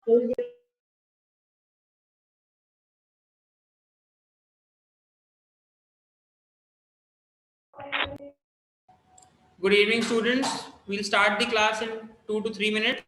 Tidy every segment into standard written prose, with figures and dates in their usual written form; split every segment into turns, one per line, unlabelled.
Good evening, students. We'll start the class in 2 to 3 minutes.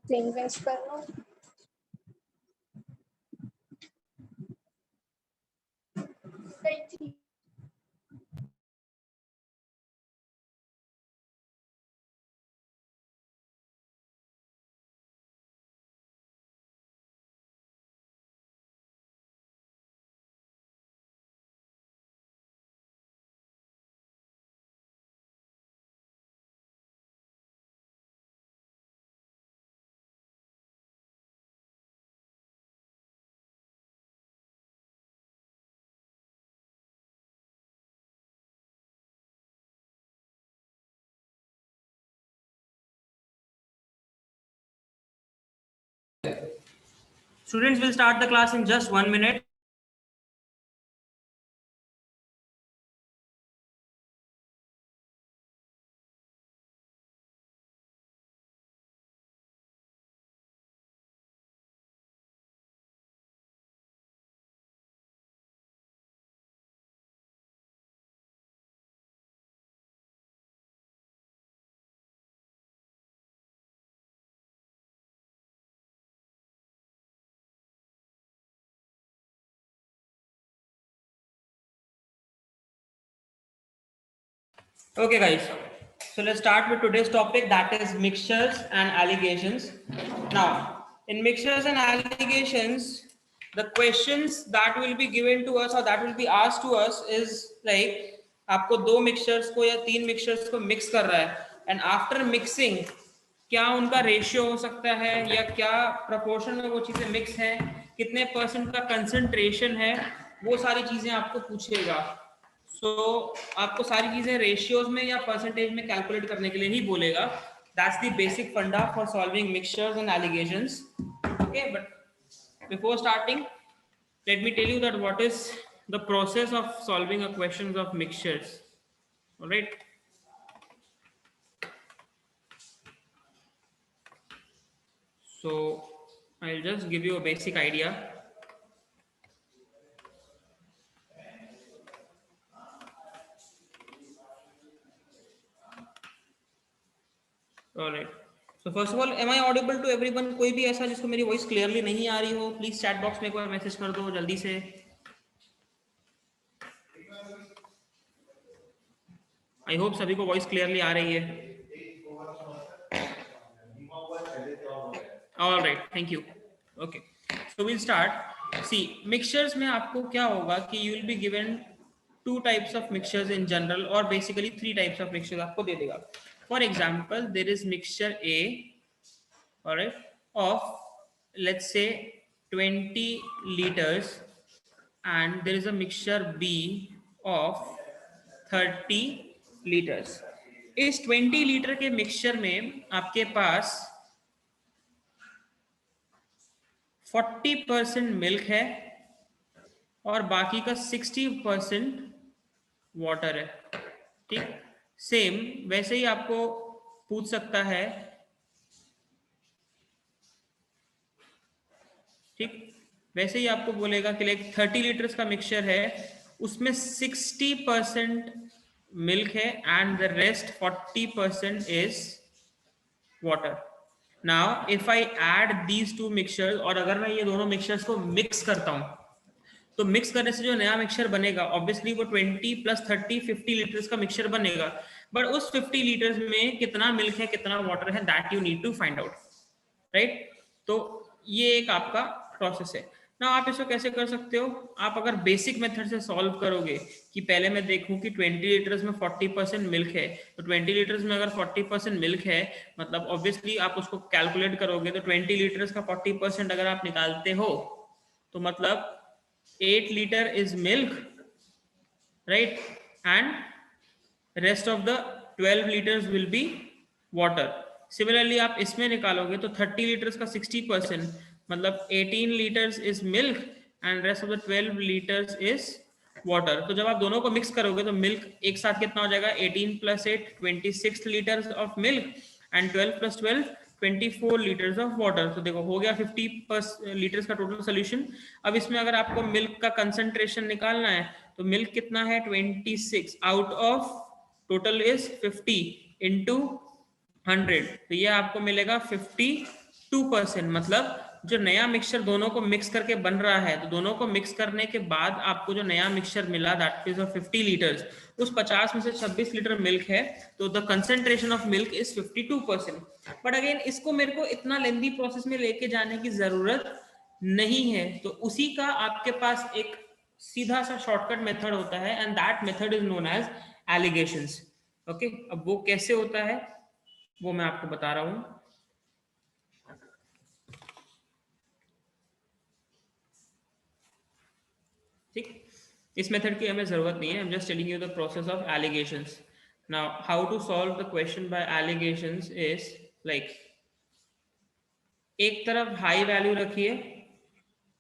Plane waste कर लो।
Students will start the class in just 1 minute. Okay, guys. So let's start with today's topic, that is mixtures and allegations. Now, in mixtures and allegations, the questions that will be given to us or that will be asked to us is like आपको दो mixtures को या तीन mixtures को mix कर रहा है and after mixing क्या उनका रेशियो हो सकता है या क्या प्रपोर्शन में वो चीजें मिक्स हैं, कितने परसेंट का कंसंट्रेशन है, वो सारी चीजें आपको पूछेगा. सो आपको सारी चीजें रेशियोज में या परसेंटेज में कैलकुलेट करने के लिए ही बोलेगा. दैट्स द बेसिक फंडा for solving mixtures and allegations. Okay, but before starting let me tell you that what is the process of solving a questions of mixtures. All right, so I'll just give you a basic idea. All right, so first of all, am I audible to everyone? कोई भी ऐसा जिसको मेरी voice clearly नहीं आ रही हो, please chat box में कोई मैसेज कर दो जल्दी से. आई होप सभी को वॉइस क्लियरली आ रही है. All right, thank you. Okay, so will start. See, mixtures में आपको क्या होगा कि you will be given two types of mixtures in general और basically three types of mixtures आपको दे देगा. For example, there is mixture A, alright, of let's say 20 liters and there is a mixture B of 30 liters. इस 20 litre के mixture में आपके पास 40% milk है और बाकी का 60% वाटर है. ठीक, सेम वैसे ही आपको पूछ सकता है. ठीक, वैसे ही आपको बोलेगा कि लाइक 30 लीटर्स का मिक्सचर है, उसमें 60% मिल्क है and the rest 40% is water. Now if I add these two mixtures, और अगर मैं ये दोनों मिक्सचर्स को मिक्स करता हूं तो मिक्स करने से जो नया मिक्सचर बनेगा ऑब्वियसली वो 20 प्लस 30 50 लीटर्स का मिक्सचर बनेगा. बट उस 50 लीटर्स में कितना मिल्क है कितना वाटर है, that you need to find out. Right, तो ये एक आपका प्रोसेस है ना. आप इसको कैसे कर सकते हो? आप अगर बेसिक मेथड से सॉल्व करोगे कि पहले मैं देखूं कि 20 लीटर्स में 40% मिल्क है, तो 20 लीटर्स में अगर 40% मिल्क है मतलब ऑब्वियसली आप उसको कैलकुलेट करोगे तो 20 लीटर्स का 40% अगर आप निकालते हो तो मतलब 8 litre is milk, right, and rest of the 12 litres will be water. Similarly आप इसमें निकालोगे तो 30 लीटर्स का 60% मतलब 18 litres is milk and rest of the 12 litres is water. तो जब आप दोनों को मिक्स करोगे तो मिल्क एक साथ कितना हो जाएगा, 18 plus 8 26 litres of milk and 12 plus 12 24 litres of water. तो देखो हो गया 50 लीटर्स का टोटल सोल्यूशन. अब इसमें अगर आपको मिल्क का कंसंट्रेशन निकालना है तो मिल्क कितना है, 26 out of total is 50 into 100, तो ये आपको मिलेगा 52%. मतलब जो नया मिक्सचर दोनों को मिक्स करके बन रहा है, तो दोनों को मिक्स करने के बाद आपको जो नया मिक्सचर मिला दैट इज ऑफ 50 लीटर्स, उस 50 में से 26 लीटर मिल्क है, तो the concentration of milk is 52%. But again इसको मेरे को इतना लेंदी प्रोसेस में लेके जाने की जरूरत नहीं है, तो उसी का आपके पास एक सीधा सा शॉर्टकट मेथड होता है and that method is known as alligations. Okay, अब वो कैसे होता है वो मैं आपको बता रहा हूं. ठीक, इस मेथड की हमें जरूरत नहीं है. I am just telling you the process of alligations. Now how to solve the question by alligations is like, एक तरफ हाई वैल्यू रखिए,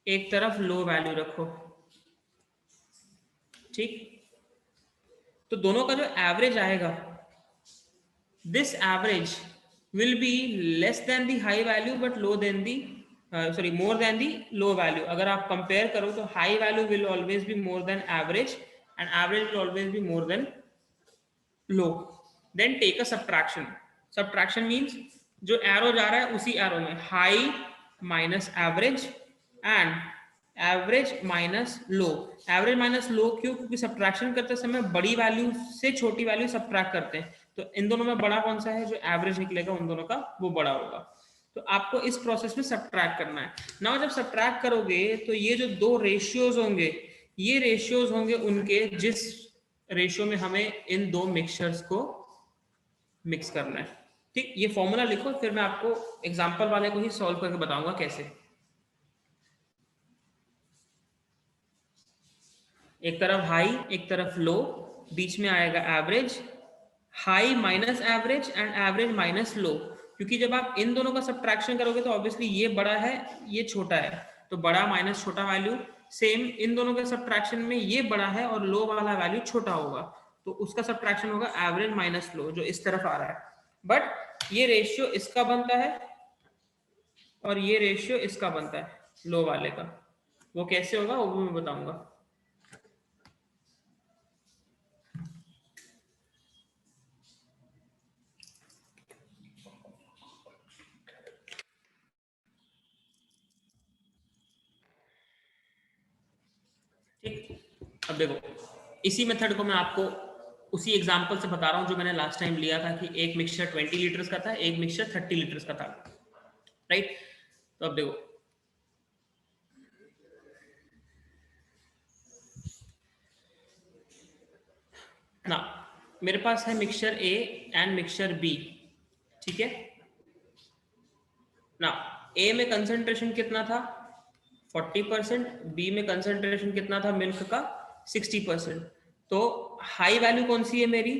एक तरफ लो वैल्यू रखो. ठीक, तो दोनों का जो एवरेज आएगा, this average will be less than the high value but low than the more than the low value. अगर आप compare करो तो high value will always be more than average and average will always be more than low. Then take a subtraction. Subtraction means जो arrow जा रहा है उसी arrow में high minus average and average minus low. Average minus low क्यों? क्योंकि subtraction करते समय बड़ी वैल्यू से छोटी वैल्यू सब्ट्रैक्ट करते हैं, तो इन दोनों में बड़ा कौन सा है? जो एवरेज निकलेगा उन दोनों का वो बड़ा होगा। तो आपको इस प्रोसेस में सब्ट्रैक्ट करना है ना। जब सब्ट्रैक्ट करोगे तो ये जो दो रेशियोज होंगे, ये रेशियोज होंगे उनके जिस रेशियो में हमें इन दो मिक्सचर्स को मिक्स करना है। ठीक, ये फॉर्मूला लिखो, फिर मैं आपको एग्जांपल वाले को ही सॉल्व करके बताऊंगा कैसे। एक तरफ हाई एक तरफ लो, बीच में आएगा average, high minus average and average minus low. क्योंकि जब आप इन दोनों का सब्ट्रैक्शन करोगे तो ऑब्वियसली ये बड़ा है ये छोटा है, तो बड़ा माइनस छोटा वैल्यू। सेम इन दोनों के सब्ट्रैक्शन में ये बड़ा है और लो वाला वैल्यू छोटा होगा, तो उसका सब्ट्रैक्शन होगा एवरेज माइनस लो, जो इस तरफ आ रहा है। बट ये रेशियो इसका बनता है और ये रेशियो इसका बनता है लो वाले का। वो कैसे होगा वो भी मैं बताऊंगा। ठीक, अब देखो इसी मेथड को मैं आपको उसी एग्जांपल से बता रहा हूं जो मैंने लास्ट टाइम लिया था कि एक मिक्सचर 20 लीटर्स का था, एक मिक्सचर 30 लीटर्स का था, राइट। तो अब देखो ना, मेरे पास है mixture A and mixture B, ठीक है ना। ए में कंसंट्रेशन कितना था? 40%। बी में कंसंट्रेशन कितना था मिल्क का? 60%। तो हाई वैल्यू कौन सी है मेरी?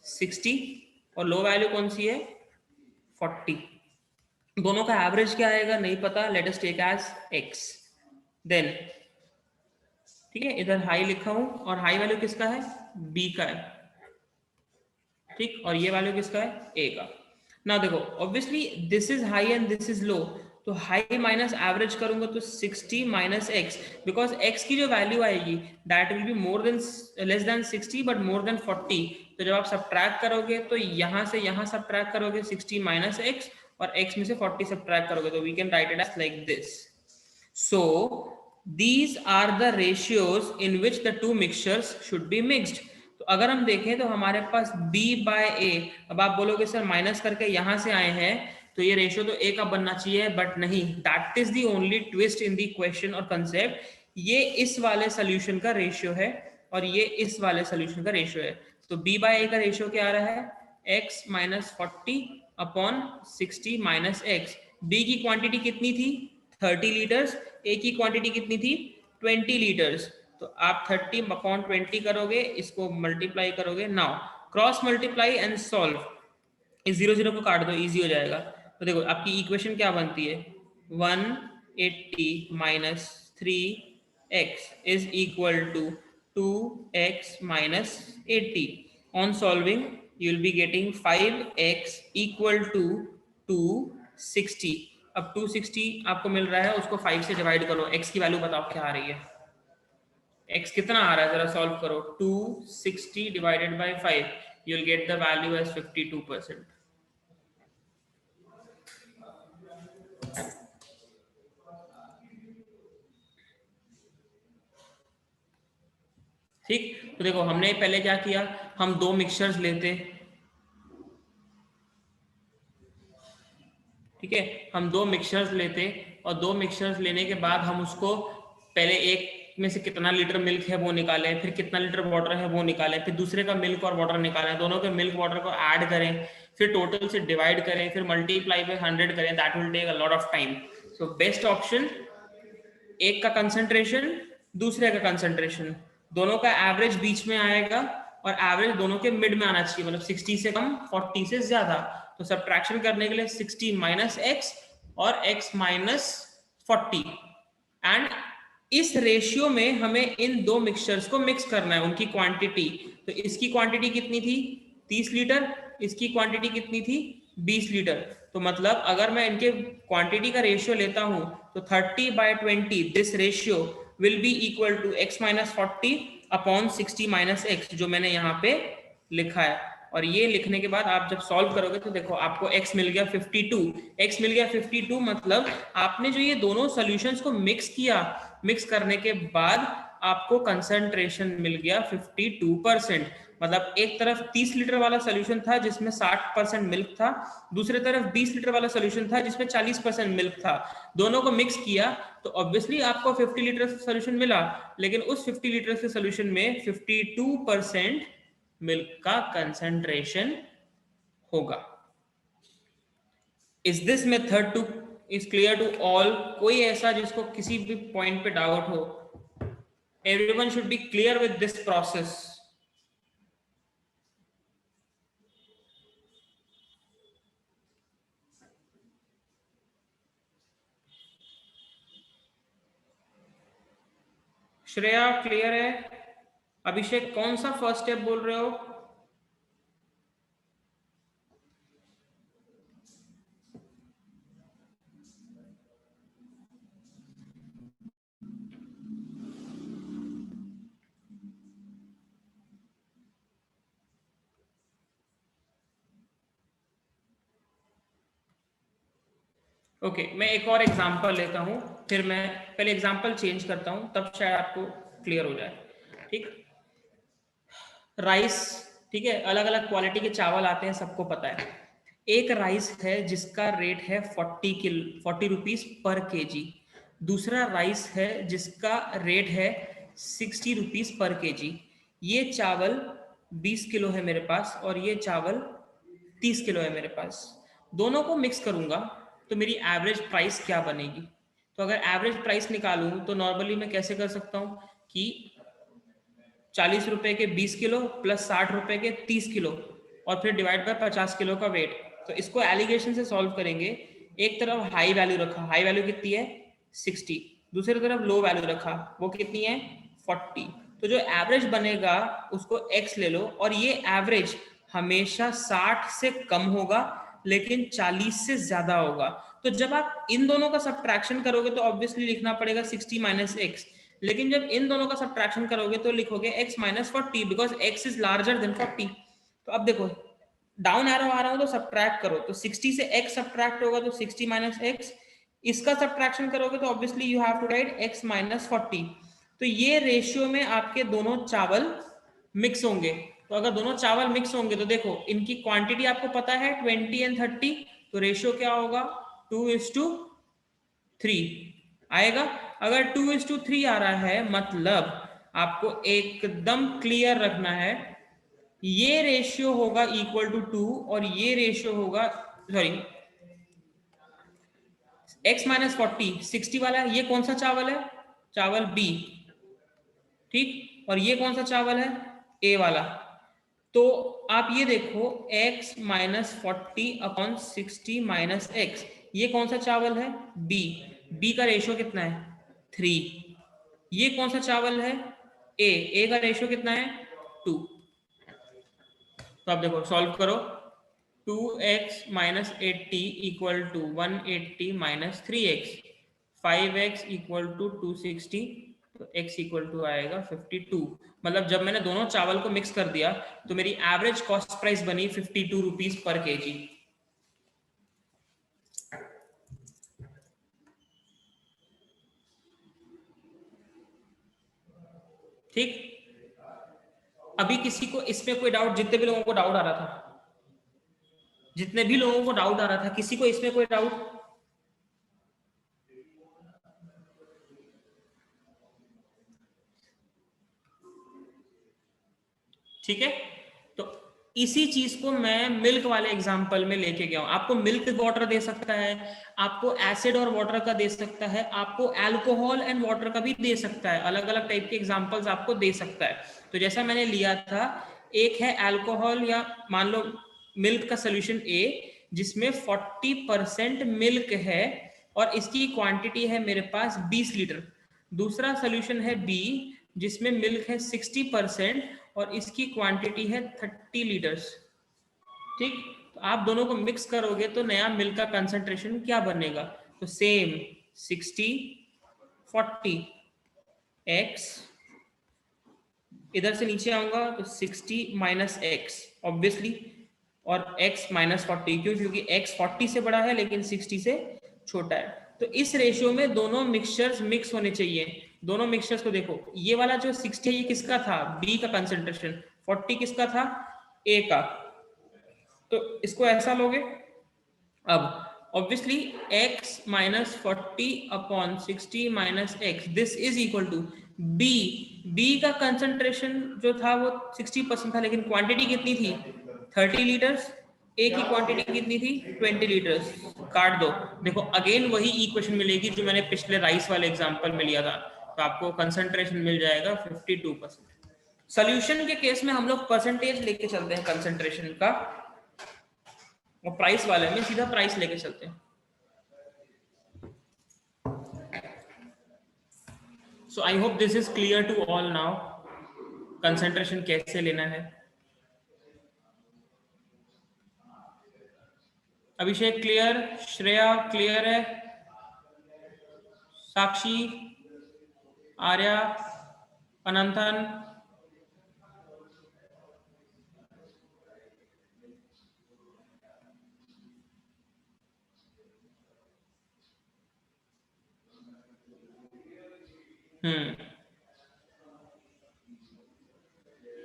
60, और लो वैल्यू कौन सी है? 40। दोनों का एवरेज क्या आएगा नहीं पता, let us take as x। Then ठीक है, इधर हाई लिखा हूं और हाई वैल्यू किसका है? b का है, ठीक, और ये वैल्यू किसका है? a का। ना देखो obviously this is high and this is low, तो हाई माइनस एवरेज करूंगा तो 60 माइनस x, बिकॉज x की जो वैल्यू आएगी that will be more than less than 60 but more than 40। तो जब आप सब्ट्रैक्ट करोगे तो यहां से यहां सब्ट्रैक्ट करोगे 60 माइनस x, और x में से 40 सब्ट्रैक्ट करोगे, तो we can write it as like this. So these are the ratios in which the two mixtures should be mixed. तो अगर हम देखें तो हमारे पास b by a, अब आप बोलोगे सर माइनस करके यहां से आए हैं तो ये रेशियो तो a का बनना चाहिए, बट नहीं, that is the only twist in the question और कंसेप्ट। ये इस वाले सोल्यूशन का रेशियो है और ये इस वाले सोल्यूशन का रेशियो है। तो b by a का रेशियो क्या आ रहा है? x minus 40 upon 60 minus x। b की क्वांटिटी कितनी थी? 30 लीटर्स। ए की क्वांटिटी कितनी थी? 20 लीटर्स। तो आप 30 अपॉन 20 करोगे, इसको मल्टीप्लाई करोगे। Now cross multiply and solve, इस 0 को काट दो, इजी हो जाएगा। तो देखो आपकी इक्वेशन क्या बनती है? 180 minus 3x is equal to 2x minus 80। On solving you will be getting 5x equal to 260। अब 260 आपको मिल रहा है, उसको 5 से डिवाइड करो, x की वैल्यू बताओ क्या आ रही है? x कितना आ रहा है जरा सॉल्व करो। 260 divided by 5, you will get the value as 52%। ठीक, तो देखो हमने पहले क्या किया, हम दो मिक्सचर्स लेते, ठीक है, हम दो मिक्सचर्स लेते और दो मिक्सचर्स लेने के बाद हम उसको पहले एक में से कितना लीटर मिल्क है वो निकालें, फिर कितना लीटर वाटर है वो निकालें, फिर दूसरे का मिल्क और वाटर निकालें, दोनों के मिल्क वाटर को ऐड करें, फिर टोटल से डिवाइड करें, फिर मल्टीप्लाई बाय 100 करें। That will take a lot of time. So best option, एक का कंसंट्रेशन दूसरे का कंसंट्रेशन, दोनों का एवरेज बीच में आएगा और एवरेज दोनों के मिड में आना चाहिए, मतलब 60 से कम 40 से ज्यादा। तो सब्ट्रैक्शन करने के लिए 60 माइनस एक्स और x माइनस 40, एंड इस रेशियो में हमें इन दो मिक्सचर्स को मिक्स करना है, उनकी क्वांटिटी। तो इसकी क्वांटिटी कितनी थी? 30 लीटर। इसकी क्वांटिटी कितनी थी? 20 लीटर। तो मतलब अगर मैं इनके क्वांटिटी का रेशियो लेता हूं तो 30 by 20 this ratio will be equal to x minus 40 upon 60 minus x, जो मैंने यहाँ पे लिखा है। और ये लिखने के बाद आप जब सॉल्व करोगे तो देखो आपको x मिल गया 52, x मिल गया 52, मतलब आपने जो ये दोनों सॉल्यूशंस को मिक्स किया, मिक्स करने के बाद आपको कंसंट्रेशन मिल गया 52%। मतलब एक तरफ 30 लीटर वाला सॉल्यूशन था जिसमें 60% मिल्क था, दूसरी तरफ 20 लीटर वाला सॉल्यूशन था जिसमें 40% मिल्क था। दोनों को मिक्स किया तो ऑब्वियसली आपको 50 लीटर सॉल्यूशन मिला, लेकिन उस 50 लीटर के सॉल्यूशन में 52% मिल्क का कंसंट्रेशन होगा। Is this method too is clear to all? कोई ऐसा जिसको किसी भी पॉइंट पे डाउट हो? Everyone should be clear with this process. Shreya clear है? अभिषेक कौन सा फर्स्ट स्टेप बोल रहे हो? ओके, मैं एक और एग्जांपल लेता हूं, फिर मैं पहले एग्जांपल चेंज करता हूं, तब शायद आपको क्लियर हो जाए। ठीक, राइस, ठीक है, अलग अलग क्वालिटी के चावल आते हैं, सबको पता है। एक राइस है जिसका रेट है 40 रुपीज पर केजी, दूसरा राइस है जिसका रेट है 60 रुपीज पर केजी। ये चावल 20 किलो है मेरे पास और ये चावल 30 किलो है मेरे पास। दोनों को मिक्स करूंगा तो मेरी एवरेज प्राइस क्या बनेगी? तो अगर एवरेज प्राइस निकालूं तो नॉर्मली मैं कैसे कर सकता हूं कि 40 रुपए के 20 किलो प्लस 60 रुपए के 30 किलो और फिर डिवाइड बाय 50 किलो का वेट। तो इसको एलिगेशन से सॉल्व करेंगे। एक तरफ हाई वैल्यू रखा, हाई वैल्यू कितनी है 60, दूसरी तरफ लो वैल्यू रखा, वो कितनी है 40। तो जो एवरेज बनेगा उसको x ले लो, और ये एवरेज हमेशा 60 से कम होगा लेकिन 40 से ज्यादा होगा। तो जब आप इन दोनों का सब्ट्रैक्शन करोगे तो ऑब्वियसली लिखना पड़ेगा 60 माइनस x, लेकिन जब इन दोनों का सब्ट्रैक्शन करोगे तो लिखोगे x minus 40 because x is larger than 40। तो अब देखो डाउन एरो आ रहा हो तो सब्ट्रैक्ट करो, तो 60 से x सब्ट्रैक्ट होगा तो 60 माइनस x, इसका सब्ट्रैक्शन करोगे तो obviously you have to write x minus 40। तो ये रेशियो में आपके दोनों चावल मिक्स होंगे। तो अगर दोनों चावल मिक्स होंगे तो देखो इनकी क्वांटिटी आपको पता है 20 एंड 30, तो रेशियो क्या होगा 2:3 आएगा। अगर 2:3 आ रहा है मतलब आपको एकदम क्लियर रखना है ये रेशियो होगा इक्वल टू 2 और ये रेशियो होगा, सॉरी, x माइनस 40 60 वाला है, ये कौन सा चावल है, चावल B, ठीक, और ये कौन सा चावल है A वाला। तो आप ये देखो x minus 40 upon 60 minus x, ये कौन सा चावल है B का रेशियो कितना है 3। ये कौन सा चावल है A का रेशियो कितना है 2। तो आप देखो सॉल्व करो, 2x minus 80 equal to 180 minus 3x, 5x equal to 260, तो x इक्वल टू आएगा 52। मतलब जब मैंने दोनों चावल को मिक्स कर दिया तो मेरी एवरेज कॉस्ट प्राइस बनी 52 रुपीज पर केजी। ठीक, अभी किसी को इसमें कोई डाउट? जितने भी लोगों को डाउट आ रहा था, जितने भी लोगों को डाउट आ रहा था, किसी को इसमें कोई डाउट? ठीक है, तो इसी चीज को मैं मिल्क वाले एग्जांपल में लेके गया हूं। आपको मिल्क वाटर दे सकता है, आपको एसिड और वाटर का दे सकता है, आपको अल्कोहल एंड वाटर का भी दे सकता है, अलग अलग टाइप के एग्जांपल्स आपको दे सकता है। तो जैसा मैंने लिया था, एक है अल्कोहल या मान लो मिल्क का सोल्यूशन A जिसमें 40% मिल्क है और इसकी क्वांटिटी है मेरे पास 20 लीटर। दूसरा सोल्यूशन है B जिसमें मिल्क है 60% और इसकी क्वांटिटी है 30 लीटर्स। ठीक, तो आप दोनों को मिक्स करोगे तो नया मिल्क का कंसंट्रेशन क्या बनेगा? तो सेम 60 40 x, इधर से नीचे आऊंगा तो 60 माइनस x ऑब्वियसली, और x माइनस 40, क्यों? क्योंकि x 40 से बड़ा है लेकिन 60 से छोटा है। तो इस रेशियो में दोनों मिक्सचर्स मिक्स होने चाहिए। दोनों मिक्सचर्स को देखो, ये वाला जो 60 है ये किसका था? B का कंसेंट्रेशन। 40 किसका था? A का। तो इसको ऐसा लोगे। अब obviously x minus 40 upon 60 minus x, this is equal to b। b का कंसंट्रेशन जो था वो 60% था, लेकिन क्वांटिटी कितनी थी? 30 लीटर्स। a की क्वांटिटी कितनी थी? 20 लीटर्स। काट दो। देखो अगेन वही इक्वेशन मिलेगी जो मैंने पिछले राइस वाले एग्जांपल में लिया था। तो आपको कंसंट्रेशन मिल जाएगा 52%। सोल्यूशन के केस में हम लोग परसेंटेज लेके चलते हैं कंसंट्रेशन का, और प्राइस वाले में सीधा प्राइस लेके चलते हैं। So I hope this is clear to all now, concentration कैसे लेना है। अभिषेक क्लियर, श्रेया क्लियर है, साक्षी, आर्या, अनंतन,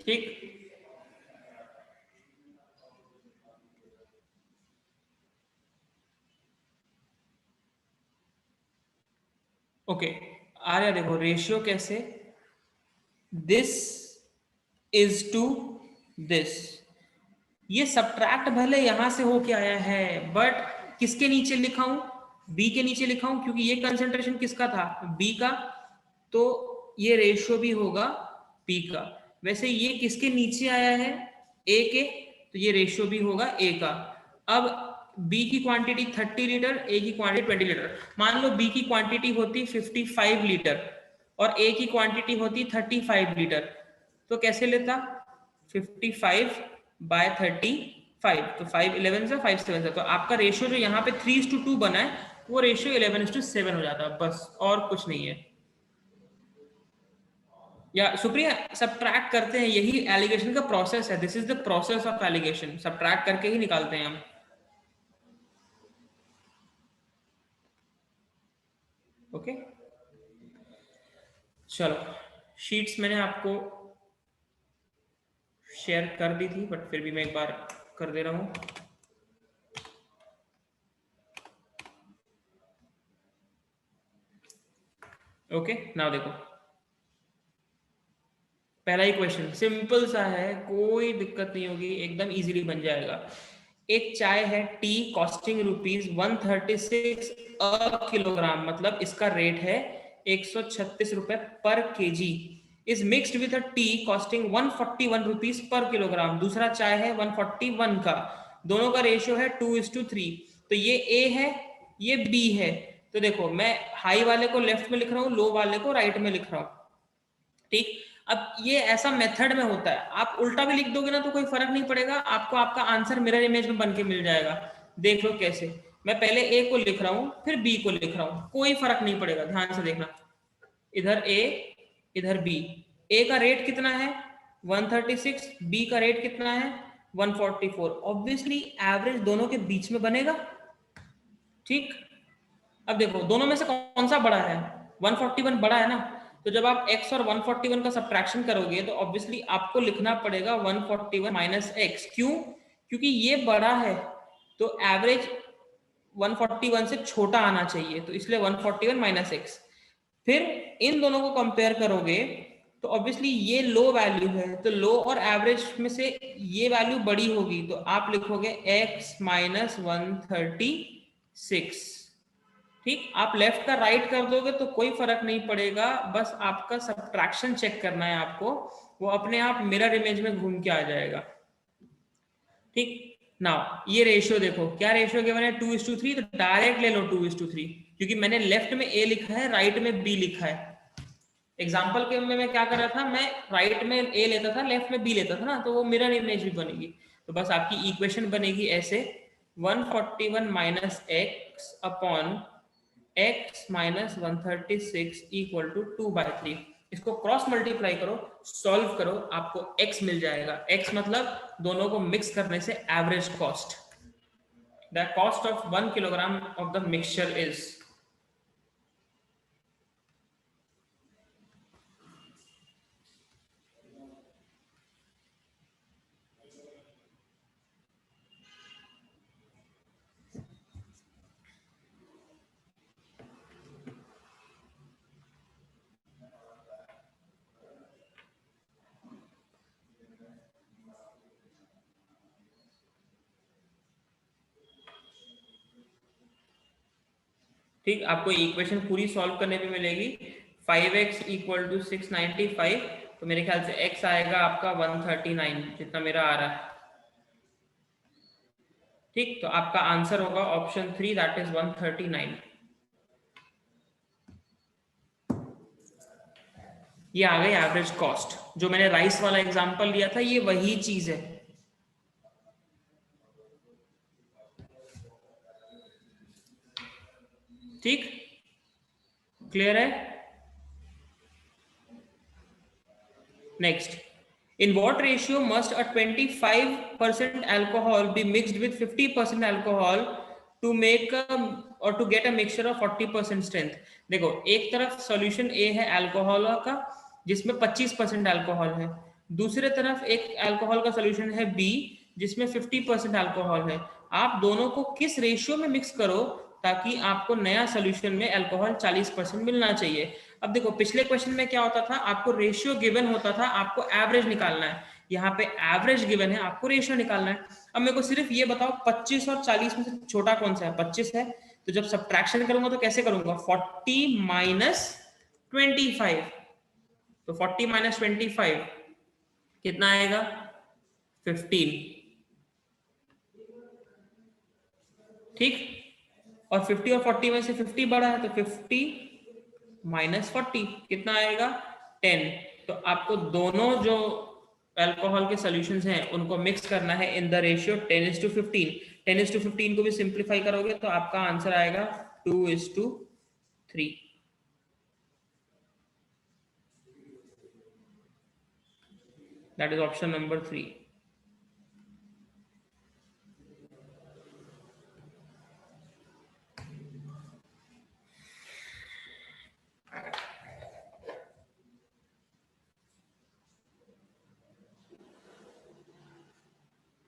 ठीक। ओके आर्या देखो रेशियो कैसे, दिस इज टू दिस। ये सब्ट्रैक्ट भले यहां से होके आया है, बट किसके नीचे लिखा हूं? बी के नीचे लिखा हूं, क्योंकि ये कंसंट्रेशन किसका था? बी का। तो ये रेशियो भी होगा बी का। वैसे ये किसके नीचे आया है? ए के। तो ये रेशियो भी होगा ए का। अब बी की क्वांटिटी 30 लीटर, ए की क्वांटिटी 20 लीटर। मान लो बी की क्वांटिटी होती 55 लीटर और ए की क्वांटिटी होती 35 लीटर, तो कैसे लेता? 55 बाय 35, तो 5 11 से 5 7 से, तो आपका रेशियो जो यहाँ पे 3:2 बना है वो रेशियो 11:7 हो जाता है, बस और कुछ नहीं है। या सुप्रिया सब्ट्रैक्ट करते हैं, यही एलिगेशन का प्रोसेस है। This is the process of alligation, subtract करके ही निकालते हैं हम। ओके चलो, शीट्स मैंने आपको शेयर कर दी थी, बट फिर भी मैं एक बार कर दे रहा हूं। ओके नाउ देखो, पहला ही क्वेश्चन सिंपल सा है, कोई दिक्कत नहीं होगी, एकदम इजीली बन जाएगा। एक चाय है टी कॉस्टिंग ₹136 अ किलोग्राम, मतलब इसका रेट है 136 रुपए पर KG, is mixed with a T costing 141 rupees per kilogram. दूसरा चाय है 141 का, दोनों का रेशियो है 2:3। तो ये ए है, ये बी है। तो देखो मैं हाई वाले को लेफ्ट में लिख रहा हूँ, लो वाले को राइट में लिख रहा हूँ, ठीक। अब ये ऐसा मेथड में होता है, आप उल्टा भी लिख दोगे ना तो कोई फर्क नहीं पड़ेगा, आपको आपका आंसर मिरर इमेज में बन के मिल जाएगा। देख लो कैसे, मैं पहले ए को लिख रहा हूं फिर बी को लिख रहा हूं, कोई फर्क नहीं पड़ेगा, ध्यान से देखना। इधर ए इधर बी। ए का रेट कितना है? 136। बी का रेट कितना है? 144। ऑब्वियसली एवरेज दोनों के बीच में बनेगा, ठीक। अब देखो दोनों में से कौन सा बड़ा है? 141 बड़ा है ना, तो जब आप x और 141 का सब्ट्रैक्शन करोगे तो ऑब्वियसली आपको लिखना पड़ेगा 141 माइनस x। क्यों? क्योंकि ये बड़ा है, तो एवरेज 141 से छोटा आना चाहिए, तो इसलिए 141 माइनस x। फिर इन दोनों को कंपेयर करोगे तो ऑब्वियसली ये लो वैल्यू है, तो लो और एवरेज में से ये वैल्यू बड़ी होगी, तो आप लिखोगे x माइनस 136, ठीक। आप लेफ्ट का राइट कर दोगे तो कोई फर्क नहीं पड़ेगा, बस आपका सब्ट्रैक्शन चेक करना है आपको, वो अपने आप मिरर इमेज में घूम के आ जाएगा, ठीक। नाउ ये रेशियो देखो, क्या रेशियो गिवन है? 2:3, तो डायरेक्ट ले लो 2:3, क्योंकि मैंने लेफ्ट में ए लिखा है, राइट में बी लिखा है। एग्जाम्पल के में मैं क्या कर रहा था, मैं राइट में ए लेता था, लेफ्ट में बी लेता था ना, तो वो मिरर इमेज भी बनेगी। तो बस आपकी इक्वेशन बनेगी ऐसे, 141 minus x upon x minus 136 equal to 2/3। इसको क्रॉस मल्टीप्लाई करो, सॉल्व करो, आपको x मिल जाएगा। x मतलब दोनों को मिक्स करने से average cost, the cost of 1 kilogram of the mixture is. ठीक, आपको इक्वेशन पूरी सॉल्व करने पे मिलेगी 5x इक्वल टू 695, तो मेरे ख्याल से x आएगा आपका 139 जितना मेरा आ रहा है। ठीक, तो आपका आंसर होगा ऑप्शन 3, दैट इज 139। ये आ गई एवरेज कॉस्ट। जो मैंने राइस वाला एग्जांपल लिया था ये वही चीज है। ठीक, क्लियर है? Next, in what ratio must a 25% alcohol be mixed with 50% alcohol to make a or to get a mixture of 40% strength? देखो, एक तरफ सॉल्यूशन A है अल्कोहल का जिसमें 25% अल्कोहल है, दूसरे तरफ एक अल्कोहल का सॉल्यूशन है B जिसमें 50% अल्कोहल है। आप दोनों को किस रेशियो में मिक्स करो ताकि आपको नया सॉल्यूशन में अल्कोहल 40% मिलना चाहिए। अब देखो, पिछले क्वेश्चन में क्या होता था, आपको रेशियो गिवन होता था, आपको एवरेज निकालना है। यहाँ पे एवरेज गिवन है, आपको रेशियो निकालना है। अब मेरे को सिर्फ ये बताओ 25 और 40 में से छोटा कौन सा है? 25 है, तो जब सब्ट्रैक्शन करूंगा तो कैसे करूंगा? 40 माइनस 25, तो 40 माइनस 25 कितना आएगा? 15। ठीक, और 50 और 40 में से 50 बड़ा है, तो 50 माइनस 40 कितना आएगा? 10। तो आपको दोनों जो अल्कोहल के सॉल्यूशंस हैं उनको मिक्स करना है इन द रेशियो 10:15। 10:15 को भी सिंप्लीफाई करोगे तो आपका आंसर आएगा 2:3। That is option number 3।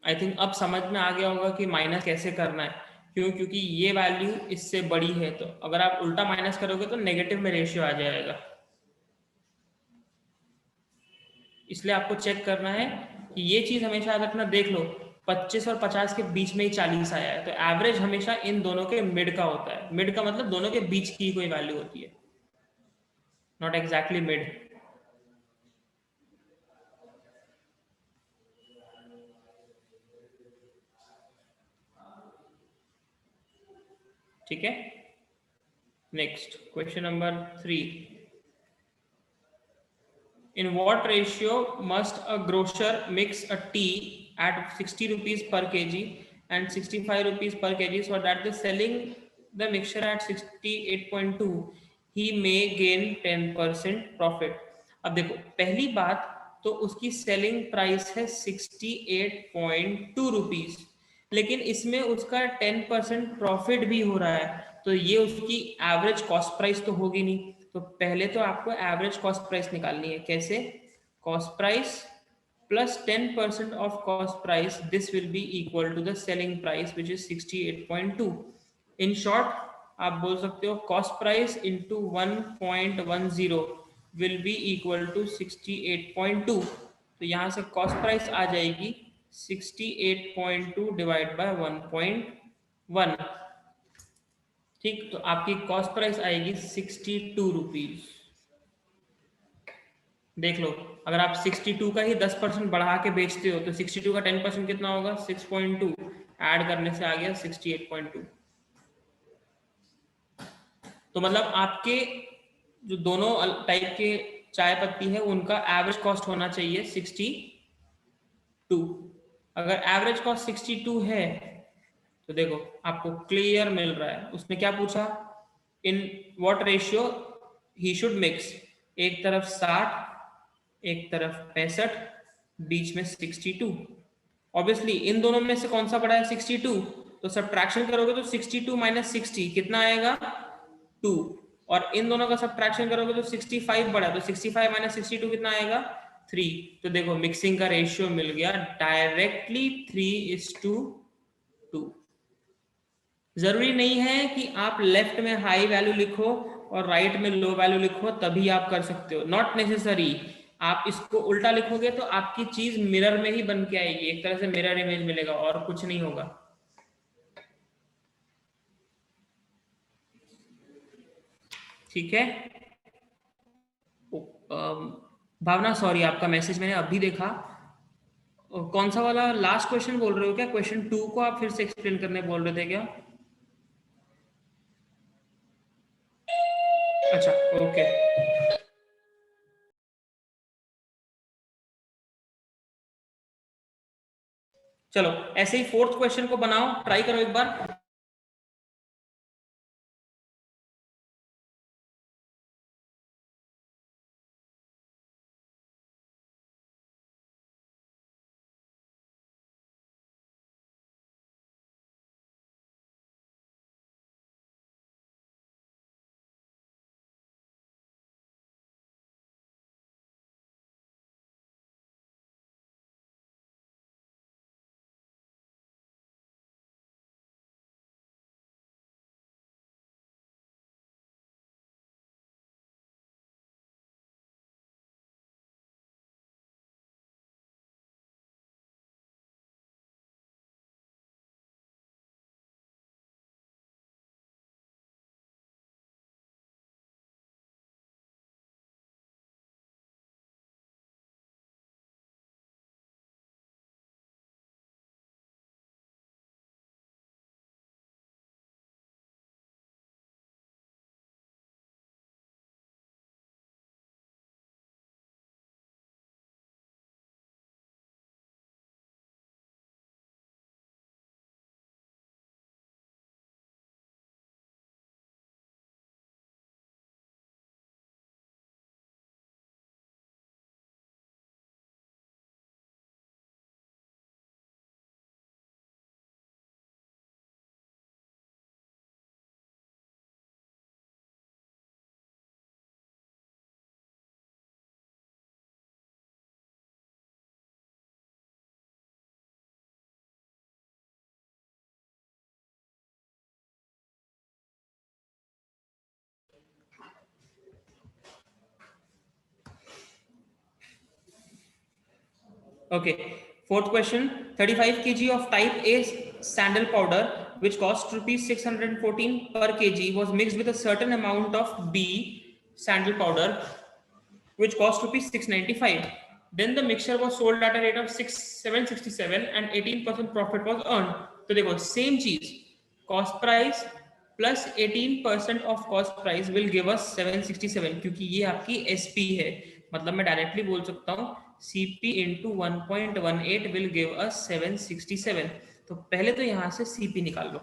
I think अब समझ में आ गया होगा कि माइनस कैसे करना है। क्यों? क्योंकि ये वैल्यू इससे बड़ी है, तो अगर आप उल्टा माइनस करोगे तो नेगेटिव में रेशियो आ जाएगा। इसलिए आपको चेक करना है कि ये चीज हमेशा याद रखना। देख लो, 25 और 50 के बीच में ही 40 आया है, तो एवरेज हमेशा इन दोनों के मिड का होता है। मिड का मतलब दोनों के बीच की कोई वैल्यू होती है, नॉट एग्जैक्टली मिड। ठीक है, next question number 3। In what ratio must a grocer mix a tea at 60 rupees per kg and 65 rupees per kg so that the selling the mixture at 68.2 he may gain 10% profit? अब देखो, पहली बात तो उसकी selling price है 68.2 rupees, लेकिन इसमें उसका 10% प्रॉफिट भी हो रहा है, तो ये उसकी एवरेज कॉस्ट प्राइस तो होगी नहीं। तो पहले तो आपको एवरेज कॉस्ट प्राइस निकालनी है। कैसे? Cost price plus 10% of cost price, this will be equal to the selling price which is 68.2। In short आप बोल सकते हो cost price into 1.10 will be equal to 68.2। तो यहाँ से कॉस्ट प्राइस आ जाएगी 68.2 डिवाइड बाय 1.1। ठीक, तो आपकी कॉस्ट प्राइस आएगी 62 रुपीज। देख लो, अगर आप 62 का ही 10% बढ़ा के बेचते हो तो 62 का 10% कितना होगा? 6.2, ऐड करने से आ गया 68.2। तो मतलब आपके जो दोनों टाइप के चाय पत्ती है उनका एवरेज कॉस्ट होना चाहिए 62। अगर एवरेज कॉस्ट 62 है तो देखो आपको क्लियर मिल रहा है। उसने क्या पूछा? In what ratio he should mix, एक तरफ 60, एक तरफ 65, बीच में 62। ऑब्वियसली इन दोनों में से कौन सा बड़ा है? 62। तो सब्ट्रैक्शन करोगे तो 62 माइनस 60 कितना आएगा? 2। और इन दोनों का सब्ट्रैक्शन करोगे तो 65 बड़ा, तो 65 माइनस 62 कितना आएगा? 3। तो देखो मिक्सिंग का रेशियो मिल गया डायरेक्टली 3:2। जरूरी नहीं है कि आप लेफ्ट में हाई वैल्यू लिखो और राइट में लो वैल्यू लिखो तभी आप कर सकते हो, नॉट नेसेसरी। आप इसको उल्टा लिखोगे तो आपकी चीज मिरर में ही बन के आएगी, एक तरह से मिरर इमेज मिलेगा और कुछ नहीं होगा। ठीक है। भावना सॉरी, आपका मैसेज मैंने अभी देखा। कौन सा वाला लास्ट क्वेश्चन बोल रहे हो क्या? क्वेश्चन 2 को आप फिर से एक्सप्लेन करने बोल रहे थे क्या? अच्छा ओके। चलो ऐसे ही फोर्थ क्वेश्चन को बनाओ, ट्राई करो एक बार। Okay, fourth question. 35 kg of type A sandal powder which cost rupees 614 per kg was mixed with a certain amount of B sandal powder which cost rupees 695. Then the mixture was sold at a rate of 767 and 18% profit was earned. तो देखो same चीज, cost price plus 18% of cost price will give us 767, क्योंकि ये आपकी SP है। मतलब मैं directly बोल सकता हूँ CP into 1.18 will give us 767। तो पहले तो यहां से सीपी निकाल लो,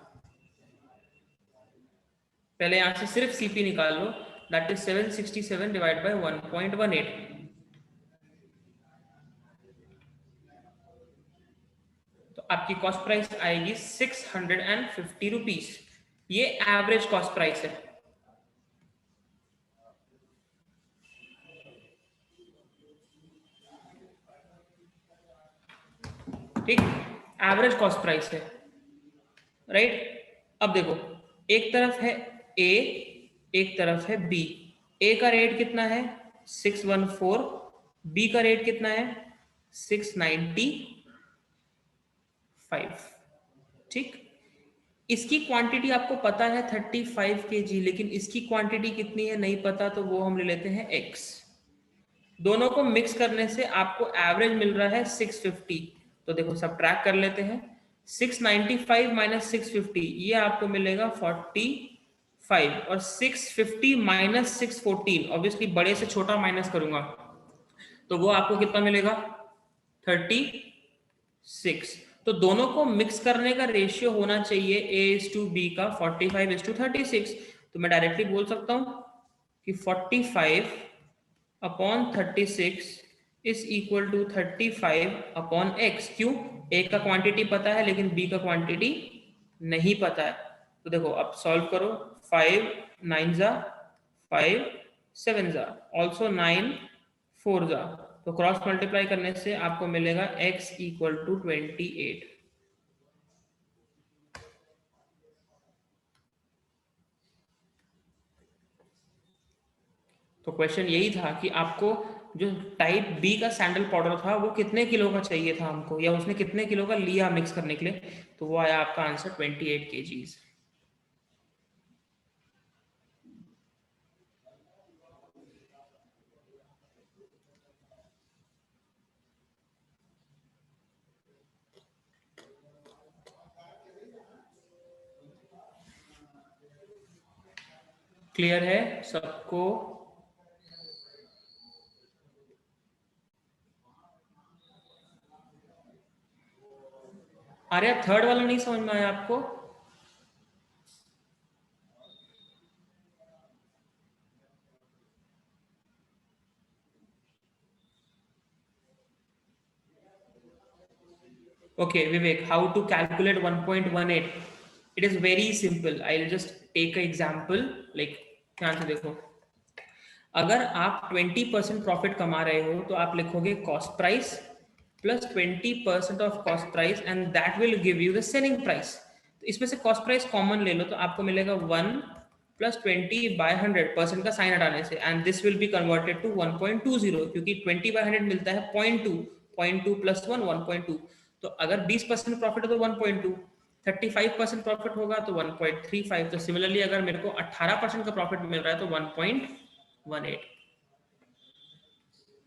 पहले यहां से सिर्फ सीपी निकाल लो, दैट इज 767 डिवाइड बाय 1.18। तो आपकी कॉस्ट प्राइस आएगी 650 रुपीज। ये एवरेज कॉस्ट प्राइस है। ठीक, एवरेज कॉस्ट प्राइस है, राइट। अब देखो एक तरफ है ए, एक तरफ है बी। ए का रेट कितना है? 614। बी का रेट कितना है? 695। ठीक, इसकी क्वांटिटी आपको पता है 35 kg, लेकिन इसकी क्वांटिटी कितनी है नहीं पता, तो वो हम ले लेते हैं x। दोनों को मिक्स करने से आपको एवरेज मिल रहा है 650। तो देखो सब्ट्रैक्ट कर लेते हैं, 695 माइनस 650 ये आपको मिलेगा 45, और 650 माइनस 614 ऑब्वियसली बड़े से छोटा माइनस करूंगा तो वो आपको कितना मिलेगा? 36। तो दोनों को मिक्स करने का रेशियो होना चाहिए A:B का 45:36। तो मैं डायरेक्टली बोल सकता हूं कि 45 upon 36 is equal to 35 upon x। क्यों? a का क्वांटिटी पता है लेकिन b का क्वांटिटी नहीं पता है। तो देखो अब सॉल्व करो। 5 9 जा 5 7 जा ऑल्सो 9 4 जा, तो क्रॉस मल्टीप्लाई करने से आपको मिलेगा x इक्वल टू 28। तो क्वेश्चन यही था कि आपको जो टाइप बी का सैंडल पाउडर था वो कितने किलो का चाहिए था हमको, या उसने कितने किलो का लिया मिक्स करने के लिए। तो वो आया आपका आंसर 28 kgs। क्लियर है सबको? अरे थर्ड वाला नहीं समझ में आया आपको? Okay, Vivek, how to calculate 1.18? It is very simple. I'll just take an example. Like, ध्यान से देखो। अगर आप 20% प्रॉफिट कमा रहे हो तो आप लिखोगे cost price plus 20% of cost price and that will give you the selling price. तो इसमें से कॉस्ट प्राइस कॉमन ले लो तो आपको मिलेगा 1 प्लस 20/100% का साइन हटाने से, and this will be converted to 1.20, क्योंकि 20/100 मिलता है 0.2 प्लस 1 1.2। तो अगर 20% प्रॉफिट हो तो 1.2, 35% प्रॉफिट होगा तो 1.35। तो सिमिलरली अगर मेरे को 18% का प्रॉफिट मिल रहा है तो 1.18।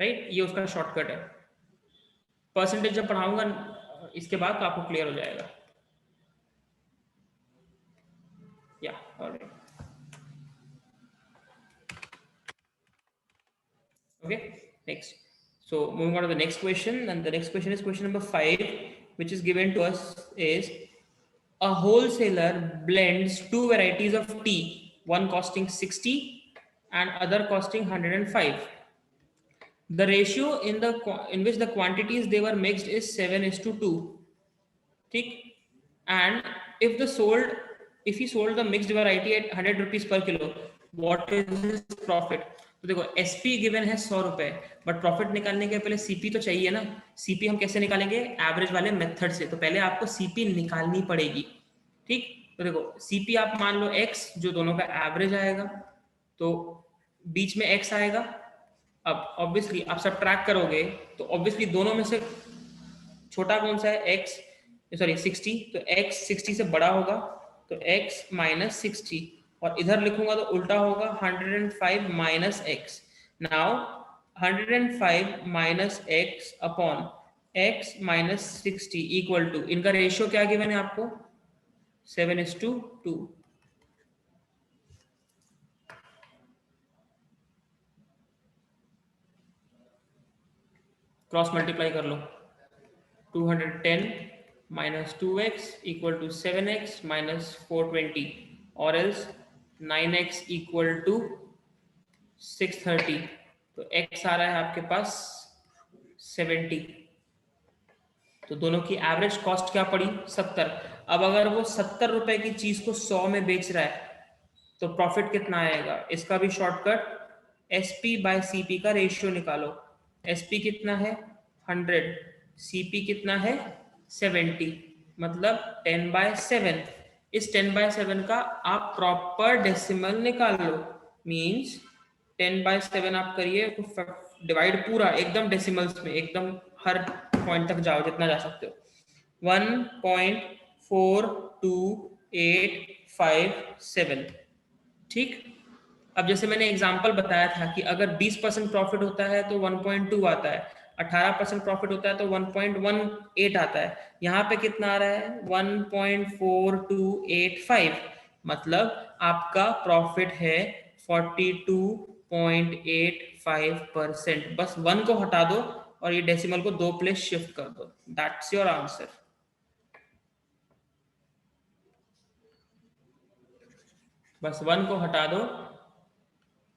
राइट, ये उसका शॉर्टकट है। परसेंटेज जब पढ़ाऊंगा इसके बाद तो आपको क्लियर हो जाएगा। या alright, okay, next. So moving on to the next question, and the next question is question number 5, which is given to us is a wholesaler blends two varieties of tea, one costing 60 and other costing 105. The ratio in which the quantities they were mixed is 7:2। ठीक, and if he sold the mixed variety at 100 rupees per kilo, what is his profit? तो देखो SP given है 100 रुपए, but profit निकालने के पहले CP तो चाहिए ना। सीपी हम कैसे निकालेंगे? एवरेज वाले मेथड से। तो पहले आपको सीपी निकालनी पड़ेगी। ठीक, तो देखो सीपी आप मान लो एक्स, जो दोनों का एवरेज आएगा, तो बीच में एक्स आएगा। अब ऑब्वियसली आप सब ट्रैक करोगे तो ऑब्वियसली दोनों में से छोटा कौन सा है? x, सॉरी 60, तो x 60 से बड़ा होगा तो x माइनस 60, और इधर लिखूंगा तो उल्टा होगा 105 minus x. Now 105 minus x upon x minus 60 equal to, इनका रेशियो क्या गिवन है आपको? 7:2। क्रॉस मल्टीप्लाई कर लो। 210 minus 2x equal to 7x minus 420, or else 9x equal to 630। तो x आ रहा है आपके पास 70। तो दोनों की एवरेज कॉस्ट क्या पड़ी? 70। अब अगर वो 70 रुपए की चीज को 100 में बेच रहा है तो प्रॉफिट कितना आएगा? इसका भी शॉर्टकट, एसपी बाय सीपी का रेशियो निकालो। एसपी कितना है? 100, सीपी कितना है? 70, मतलब 10/7। इस 10/7 का आप प्रॉपर डेसिमल निकाल लो। मींस 10/7 आप करिए तो डिवाइड पूरा एकदम डेसिमल्स में, एकदम हर पॉइंट तक जाओ जितना जा सकते हो। 1.42857। ठीक, अब जैसे मैंने एग्जांपल बताया था कि अगर 20% प्रॉफिट होता है तो 1.2 आता है, 18% प्रॉफिट होता है तो 1.18 आता है। यहाँ पे कितना आ रहा है? 1.4285, मतलब आपका प्रॉफिट है 42.85%। बस 1 को हटा दो और ये डेसिमल को 2 प्लेस शिफ्ट कर दो, दैट्स योर आंसर। बस 1 को हटा दो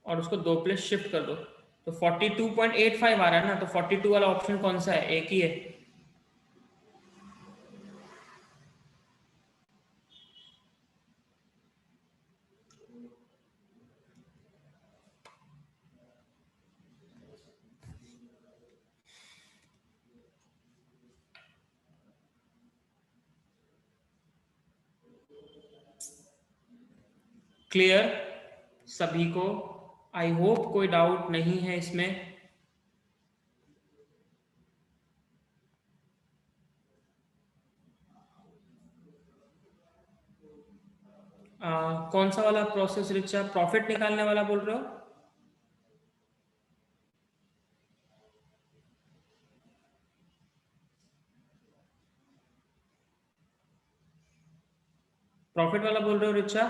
और उसको 2 प्लेस शिफ्ट कर दो, तो 42.85 आ रहा है ना, तो 42 वाला ऑप्शन कौन सा है? एक ही है। क्लियर सभी को? आई होप कोई डाउट नहीं है इसमें। कौन सा वाला प्रोसेस रिचा? प्रॉफिट निकालने वाला बोल रहे हो? प्रॉफिट वाला बोल रहे हो रिचा?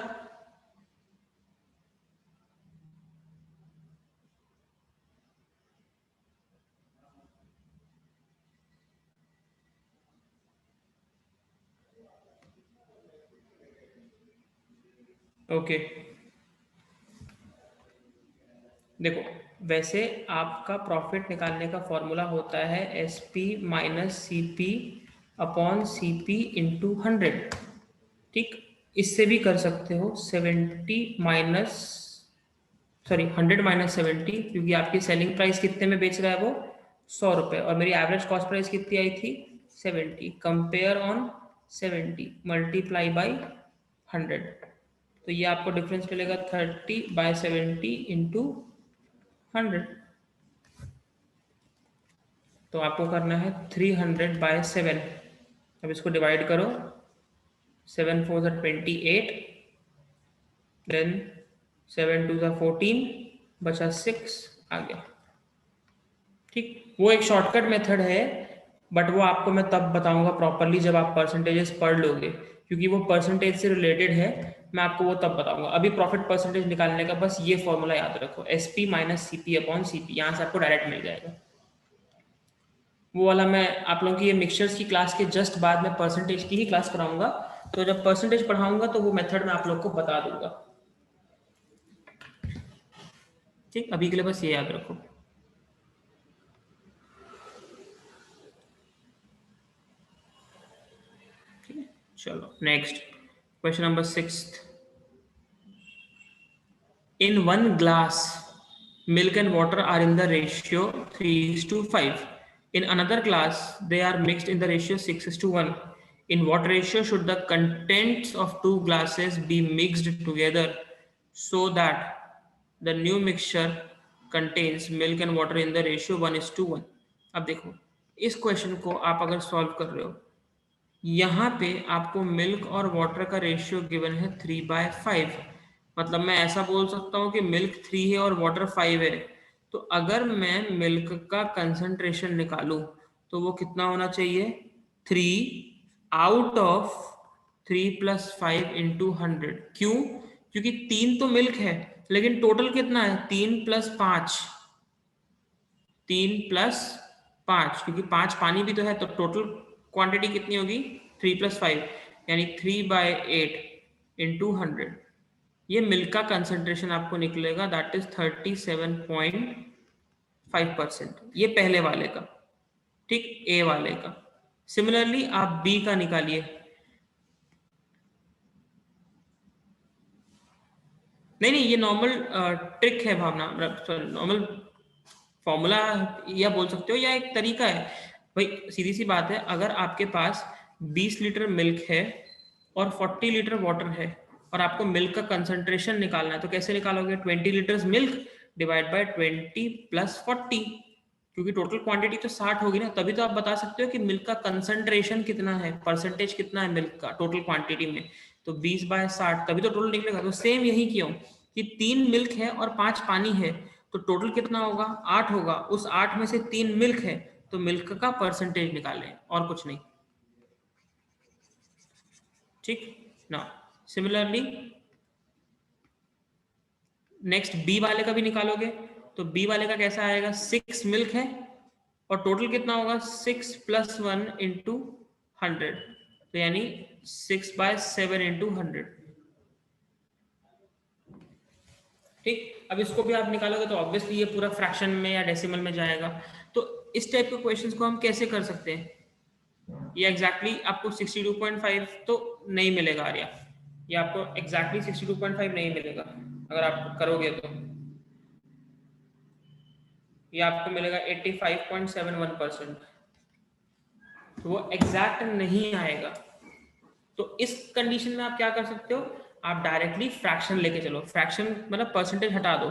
ओके, देखो वैसे आपका प्रॉफिट निकालने का फॉर्मूला होता है SP minus CP upon CP into 100। ठीक, इससे भी कर सकते हो 70 माइनस, सॉरी 100 माइनस 70, क्योंकि आपकी सेलिंग प्राइस कितने में बेच रहा है वो? 100 रुपये, और मेरी एवरेज कॉस्ट प्राइस कितनी आई थी? 70। कंपेयर ऑन 70 मल्टीप्लाई बाई 100, तो ये आपको डिफरेंस मिलेगा 30/70 इंटू 100। तो आपको करना है 300/7। अब इसको डिवाइड करो, 7 4 28, देन 7 2 14, बचा 6 आ गया। ठीक, वो एक शॉर्टकट मेथड है, बट वो आपको मैं तब बताऊंगा प्रॉपरली जब आप परसेंटेजेस पढ़ लोगे, क्योंकि वो परसेंटेज से रिलेटेड है। मैं आपको वो तब बताऊंगा। अभी प्रॉफिट परसेंटेज निकालने का बस ये फॉर्मूला याद रखो, SP minus CP upon CP, यहाँ से आपको डायरेक्ट मिल जाएगा। वो वाला मैं आप लोगों की ये मिक्सचर्स की क्लास के जस्ट बाद में परसेंटेज की ही क्लास कराऊंगा, तो जब परसेंटेज पढ़ाऊंगा तो वो मेथड मैं आप लोग को बता दूंगा। ठीक, अभी के लिए बस ये याद रखो। ठीक है, चलो next question number 6। In one glass, milk and water are in the ratio 3:5. In another glass, they are mixed in the ratio 6:1. In what ratio should the contents of two glasses be mixed together so that the new mixture contains milk and water in the ratio 1:1? अब देखो, इस question को आप अगर solve कर रहे हो, यहाँ पे आपको मिल्क और वाटर का रेशियो गिवन है 3/5। मतलब मैं ऐसा बोल सकता हूँ कि मिल्क 3 है और वाटर 5 है। तो अगर मैं मिल्क का कंसंट्रेशन निकालूं तो वो कितना होना चाहिए? 3 आउट ऑफ 3 + 5 इंटू 100। क्यों? क्योंकि 3 तो मिल्क है, लेकिन टोटल कितना है? 3 + 5, 3 + 5, क्योंकि 5 पानी भी तो है, तो टोटल क्वांटिटी कितनी होगी? 3 + 5, यानी 3/8 इंटू 100। ये मिल्क का कंसंट्रेशन आपको निकलेगा, दैट इज 37.5%। ये पहले वाले का, ठीक, ए वाले का। सिमिलरली आप बी का निकालिए। नहीं नहीं, ये नॉर्मल ट्रिक है भावना, नॉर्मल फॉर्मूला या बोल सकते हो, या एक तरीका है भाई। सीधी सी बात है, अगर आपके पास 20 लीटर मिल्क है और 40 लीटर वाटर है, और आपको मिल्क का कंसंट्रेशन निकालना है, तो कैसे निकालोगे? 20 लीटर्स मिल्क डिवाइड बाय 20 + 40, क्योंकि टोटल क्वांटिटी तो 60 होगी ना, तभी तो आप बता सकते हो कि मिल्क का कंसंट्रेशन कितना है, परसेंटेज कितना है मिल्क का टोटल क्वांटिटी में। तो 20/60, तभी तो टोटल निकलेगा। तो सेम यही क्यों कि 3 मिल्क है और 5 पानी है, तो टोटल कितना होगा? 8 होगा। उस 8 में से 3 मिल्क है, तो मिल्क का परसेंटेज निकालें, और कुछ नहीं। ठीक ना? सिमिलरली नेक्स्ट बी वाले का भी निकालोगे, तो बी वाले का कैसा आएगा? 6 मिल्क है और टोटल कितना होगा? 6 + 1 इंटू 100, तो यानी 6/7 इंटू 100। ठीक, अब इसको भी आप निकालोगे तो ऑब्वियसली ये पूरा फ्रैक्शन में या डेसिमल में जाएगा। तो इस टाइप के क्वेश्चंस को हम कैसे कर सकते हैं? ये एग्जैक्टली आपको 62.5 तो नहीं मिलेगा आर्या, ये आपको एग्जैक्टली 62.5 नहीं मिलेगा अगर आप करोगे तो। ये आपको मिलेगा 85.71%, तो वो एग्जैक्ट नहीं आएगा। तो इस कंडीशन में आप क्या कर सकते हो, आप डायरेक्टली फ्रैक्शन लेके चलो, फ्रैक्शन मतलब परसेंटेज हटा दो,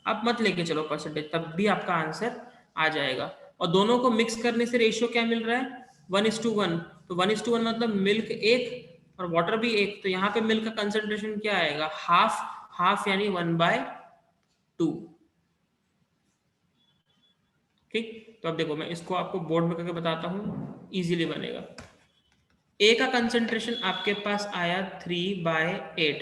आप मत लेके चलो परसेंटेज, तब भी आपका आंसर आ जाएगा। और दोनों को मिक्स करने से रेशियो क्या मिल रहा है, 1:1। तो 1:1 मतलब मिल्क 1 और वाटर भी 1, तो यहाँ पे मिल्क का कंसेंट्रेशन क्या आएगा, हाफ, हाफ यानी 1/2। ठीक, तो अब देखो मैं इसको आपको बोर्ड में करके बताता हूँ, इजीली बनेगा। ए का कंसंट्रेशन आपके पास आया 3/8,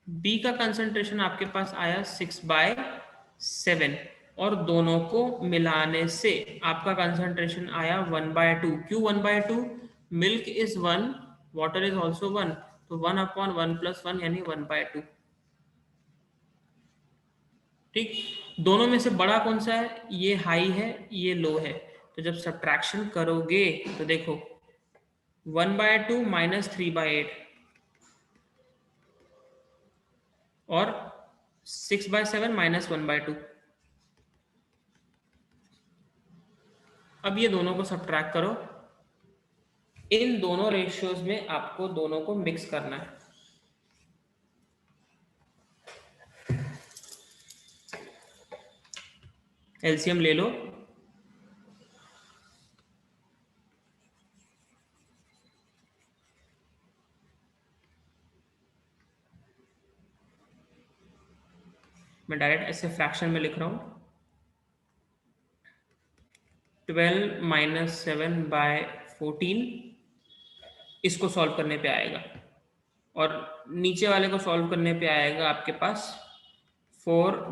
बी का कंसंट्रेशन आपके पास आया 6/7, और दोनों को मिलाने से आपका कंसंट्रेशन आया 1/2। क्यों 1/2? Milk is 1, water is also 1, तो 1/1 + 1 यानी 1/2। ठीक, दोनों में से बड़ा कौन सा है, ये हाई है ये लो है, तो जब सब्ट्रैक्शन करोगे तो देखो 1/2 - 3/8 और 6/7 - 1/2। अब ये दोनों को सब्ट्रैक्ट करो, इन दोनों रेशियोज में आपको दोनों को मिक्स करना है। एलसीएम ले लो, मैं डायरेक्ट ऐसे फ्रैक्शन में लिख रहा हूं, 12 - 7/14 इसको सॉल्व करने पे आएगा, और नीचे वाले को सॉल्व करने पे आएगा आपके पास 4 -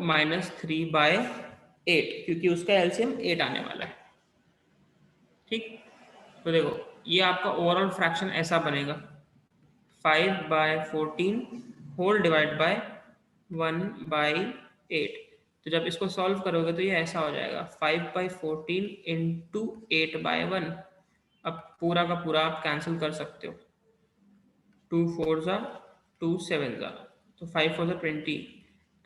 3/8, क्योंकि उसका एलसीएम 8 आने वाला है। ठीक, तो देखो ये आपका ओवरऑल फ्रैक्शन ऐसा बनेगा, 5/14 होल डिवाइड बाय 1/8। तो जब इसको सॉल्व करोगे तो ये ऐसा हो जाएगा 5/14 इंटू 8/1। अब पूरा का पूरा आप कैंसिल कर सकते हो, 2 4 ज़ा 2 7 ज़ा, तो 5 4 ज़ा 20।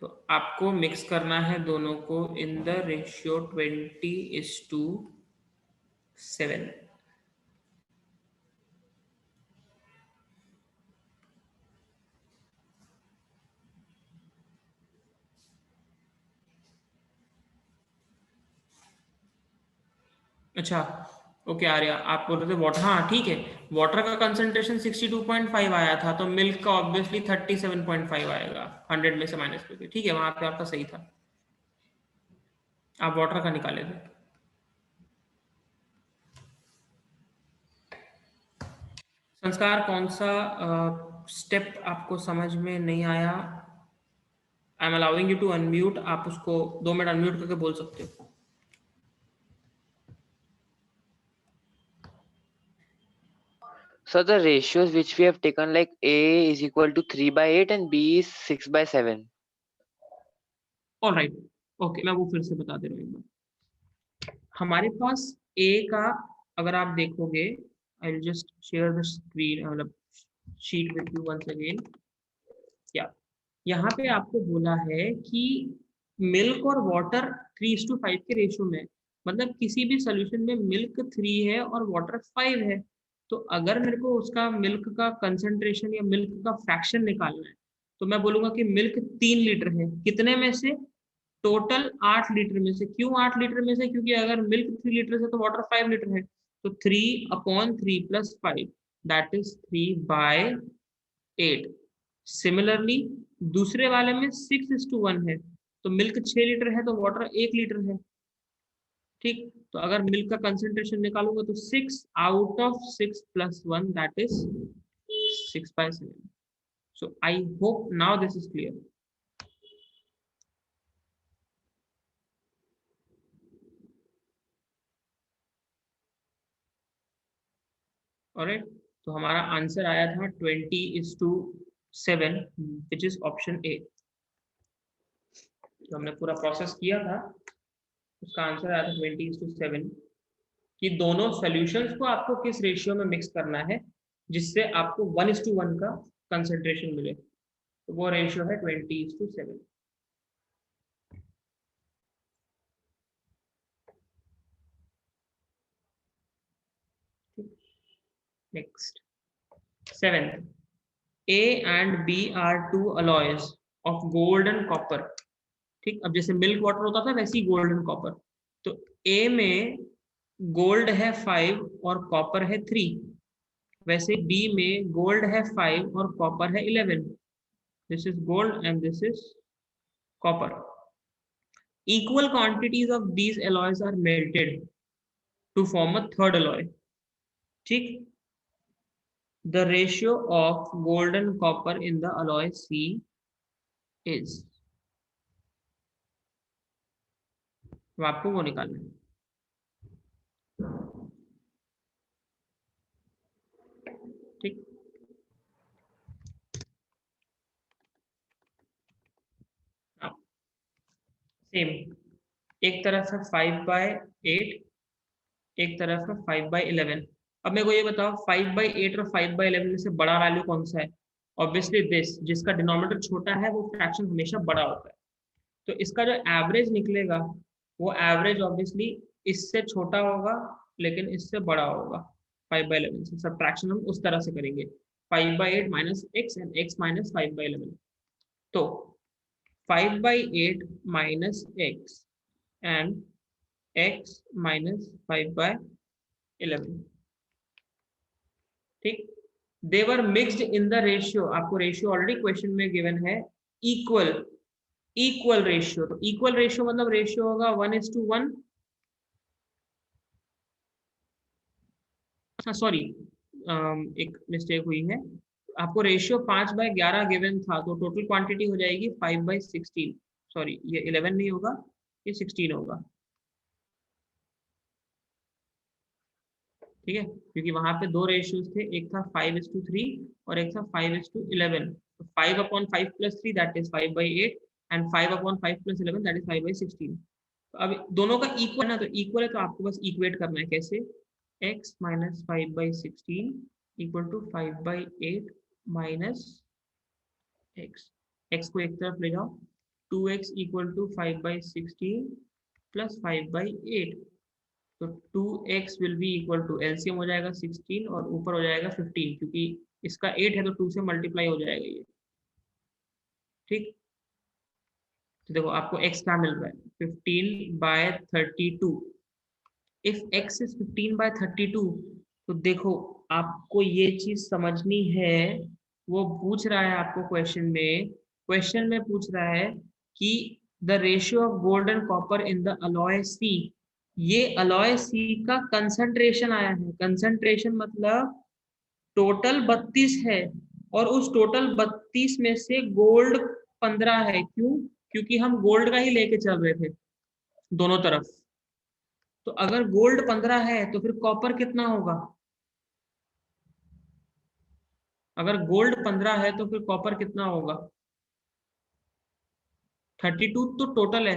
तो आपको मिक्स करना है दोनों को इन द रेशियो 20:7। अच्छा, ओके आर्या, आप बोल रहे थे वाटर, हाँ ठीक है, वाटर का कंसंट्रेशन 62.5 आया था, तो मिल्क का ऑब्वियसली 37.5 आएगा 100 में से माइनस करके। ठीक है, वहां पे आपका सही था, आप वाटर का निकाले थे। संस्कार, कौन सा स्टेप आपको समझ में नहीं आया? I am allowing you to unmute, आप उसको 2 मिनट अनम्यूट करके बोल सकते हो।
So the ratios which we have taken, like A is equal to 3/8 and B is 6/7.
Alright, okay, मैं वो फिर से बता दे रहा हूँ एक बार। हमारे पास ए का, अगर आप देखोगे, I will just share the screen, मतलब sheet with you once again. क्या यहाँ पे आपको बोला है कि मिल्क और वाटर 3:5 के रेशियो में, मतलब किसी भी सोल्यूशन में मिल्क 3 है और वाटर 5 है, तो अगर मेरे को उसका मिल्क का कंसंट्रेशन या मिल्क का फ्रैक्शन निकालना है, तो मैं बोलूंगा कि मिल्क 3 लीटर है, कितने में से, टोटल 8 लीटर में से। क्यों 8 लीटर में से, क्योंकि अगर मिल्क 3 लीटर है तो वाटर 5 लीटर है, तो 3/3 + 5 दैट इज 3/8। सिमिलरली दूसरे वाले में 6:1 है, तो मिल्क 6 लीटर है तो वाटर 1 लीटर है। ठीक, तो अगर मिल्क का कंसेंट्रेशन निकालूंगा तो 6 out of 6 + 1 that is 6/7। So I hope now this is clear. Alright, तो हमारा आंसर आया था 20:7, विच इज ऑप्शन ए। जो हमने पूरा प्रोसेस किया था उसका आंसर आया था 20:7 कि दोनों सॉल्यूशंस को आपको किस रेशियो में मिक्स करना है जिससे आपको 1:1 का कंसंट्रेशन मिले, तो वो रेशियो है 20:7। Next 7th, A and B are two alloys of gold and copper। ठीक, अब जैसे मिल्क वाटर होता था वैसे ही गोल्ड एंड कॉपर। तो A में गोल्ड है 5 और कॉपर है 3, वैसे B में गोल्ड है 5 और कॉपर है 11। This is gold and this is copper. Equal quantities of these alloys are melted to form a third alloy। ठीक, the ratio of gold and copper in the alloy C is, तो आपको वो निकालना है। ठीक, same, एक तरफ है 5/8, एक तरफ है 5/11। अब मेरे को ये बताओ 5/8 और 5/11 में से बड़ा वैल्यू कौन सा है? ऑब्वियसली दिस, जिसका डिनोमिनेटर छोटा है वो फ्रैक्शन हमेशा बड़ा होता है। तो इसका जो एवरेज निकलेगा वो एवरेज ऑब्वियसली इससे छोटा होगा लेकिन इससे बड़ा होगा 5/11 से। सब्ट्रैक्शन हम उस तरह से करेंगे 5/8 minus x and x minus 5/11। तो 5/8 minus x and x minus 5/11। ठीक, दे वर मिक्सड इन द रेशियो, आपको रेशियो ऑलरेडी क्वेश्चन में गिवन है, इक्वल इक्वल रेशियो। तो इक्वल रेशियो मतलब रेशियो होगा 1:1। सॉरी, एक मिस्टेक हुई है, आपको रेशियो 5/11 गिवन था, तो टोटल क्वांटिटी हो जाएगी 5/16। सॉरी, ये 11 नहीं होगा, ये 16 होगा। ठीक है, क्योंकि वहां पे दो रेशियोज थे, एक था 5:3 और एक था 5:11। तो 5/5 + 3 that is 5/8 and 5/5 + 11 that is 5/16। तो अब दोनों का इक्वल है ना, तो इक्वल है तो आपको बस इक्वेट करना है। कैसे? x minus 5/16 equal to 5/8 minus x. X को एक तरफ ले जाओ, 2x इक्वल टू 5/16 प्लस 5/8। तो 2x will be equal to, LCM हो जाएगा 16 और ऊपर हो जाएगा 15, क्योंकि इसका 8 है तो 2 से मल्टीप्लाई हो जाएगा ये। ठीक, तो देखो आपको x क्या मिल रहा है, 15/32। इफ x इज 15/32, तो देखो आपको ये चीज समझनी है। वो पूछ रहा है आपको क्वेश्चन में पूछ रहा है कि the ratio of gold and copper in the alloy C. ये अलॉय सी का कंसंट्रेशन आया है। कंसंट्रेशन मतलब टोटल 32 है और उस टोटल 32 में से गोल्ड 15 है। क्यों? क्योंकि हम गोल्ड का ही लेके चल रहे थे दोनों तरफ। तो अगर गोल्ड 15 है तो फिर कॉपर कितना होगा? अगर गोल्ड 15 है तो फिर कॉपर कितना होगा? 32 तो टोटल है,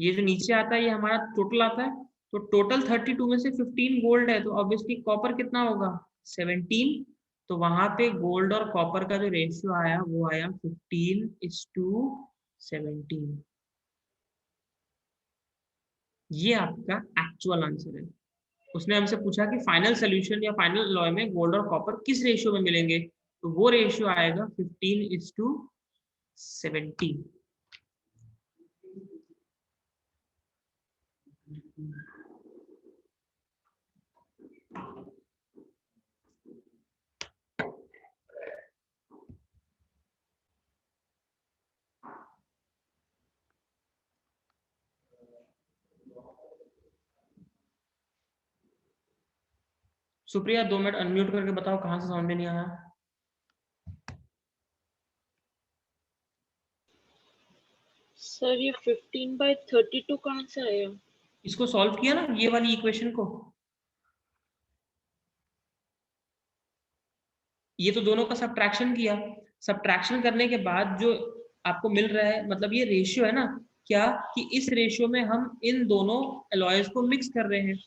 ये जो नीचे आता है ये हमारा टोटल आता है। तो टोटल 32 में से 15 गोल्ड है, तो ऑब्वियसली कॉपर कितना होगा? 17। तो वहां पे गोल्ड और कॉपर का जो रेशियो आया वो आया 15:17। ये आपका एक्चुअल आंसर है। उसने हमसे पूछा कि फाइनल सोल्यूशन या फाइनल लॉ में गोल्ड और कॉपर किस रेशियो में मिलेंगे, तो वो रेशियो आएगा 15:17। सुप्रिया 2 मिनट अनम्यूट करके बताओ कहां से समझ में नहीं आया।
सर ये 15/32 कहाँ से आया?
इसको सॉल्व किया ना, ये वाली इक्वेशन को। ये तो दोनों का सब्ट्रैक्शन किया। सब्ट्रैक्शन करने के बाद जो आपको मिल रहा है, मतलब ये रेशियो है ना, क्या कि इस रेशियो में हम इन दोनों एलॉयज को मिक्स कर रहे हैं,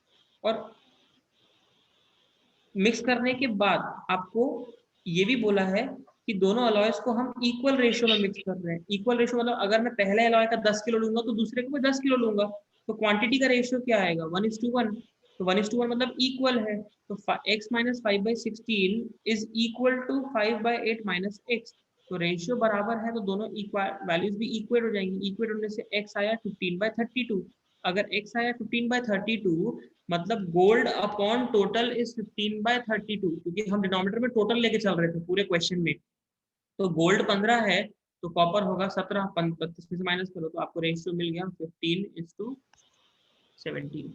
और मिक्स करने के बाद आपको ये भी बोला है कि दोनों अलॉयज को हम इक्वल रेशियो में मिक्स कर रहे हैं। इक्वल रेशियो मतलब अगर मैं पहले अलॉय का 10 किलो लूंगा तो दूसरे को मैं 10 किलो लूंगा, तो क्वांटिटी का रेशियो क्या आएगा 1:1। तो 1:1 मतलब इक्वल है, तो x minus 5/16 is equal to 5/8 minus x। तो रेशियो बराबर है तो दोनों वैल्यूज भी इक्वेट हो जाएंगी। इक्वेट होने से x आया 15/32। अगर x आया 15/32 मतलब गोल्ड अपॉन टोटल इज 15/32, क्योंकि हम डिनोमिनेटर में टोटल लेके चल रहे थे पूरे क्वेश्चन में। तो गोल्ड 15 है तो कॉपर होगा 17, 35 में से माइनस करो तो आपको रेशियो मिल गया 15:17।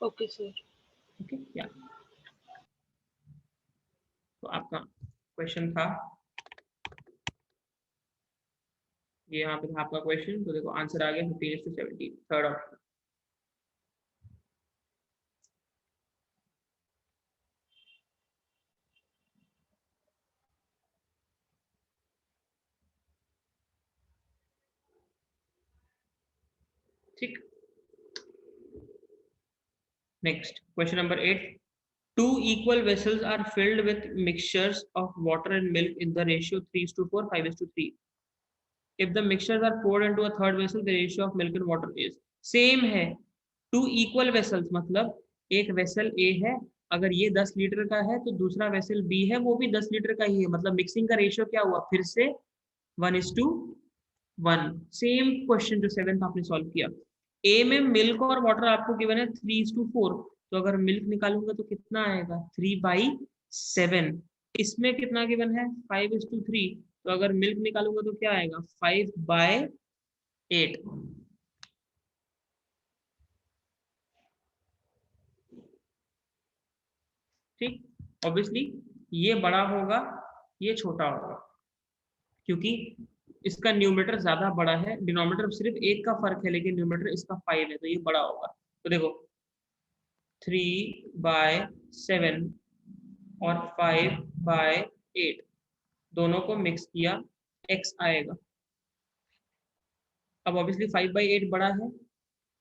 Okay sir.
ओके या तो आपका क्वेश्चन था ये, यहाँ पे था आपका क्वेश्चन। तो देखो आंसर आ गया 15:17, थर्ड ऑप्शन। ठीक, next question number 8। Two equal vessels are filled with mixtures of water and milk in the ratio 3:4, 5:3. If the mixtures are poured into a third vessel, the ratio of milk and water is same है। Two equal vessels मतलब एक vessel A है, अगर ये 10 litre का है तो दूसरा वेसल B है वो भी 10 लीटर का ही है, मतलब मिक्सिंग का रेशियो क्या हुआ फिर से 1:1। सेम क्वेश्चन जो 7th आपने सॉल्व किया। ए में मिल्क और वाटर आपको गिवन है 3:4, तो अगर मिल्क निकालूंगा तो कितना आएगा 3/7। इसमें कितना गिवन है 5:3, तो अगर मिल्क निकालूंगा तो क्या आएगा 5/8। ठीक, ऑब्वियसली ये बड़ा होगा ये छोटा होगा, क्योंकि इसका न्यूमरेटर ज्यादा बड़ा है, डिनोमिनेटर सिर्फ एक का फर्क है लेकिन न्यूमरेटर इसका 5 है, तो ये बड़ा होगा। तो देखो 3/7 और 5/8 दोनों को मिक्स किया, x आएगा। अब ऑब्वियसली 5/8 बड़ा है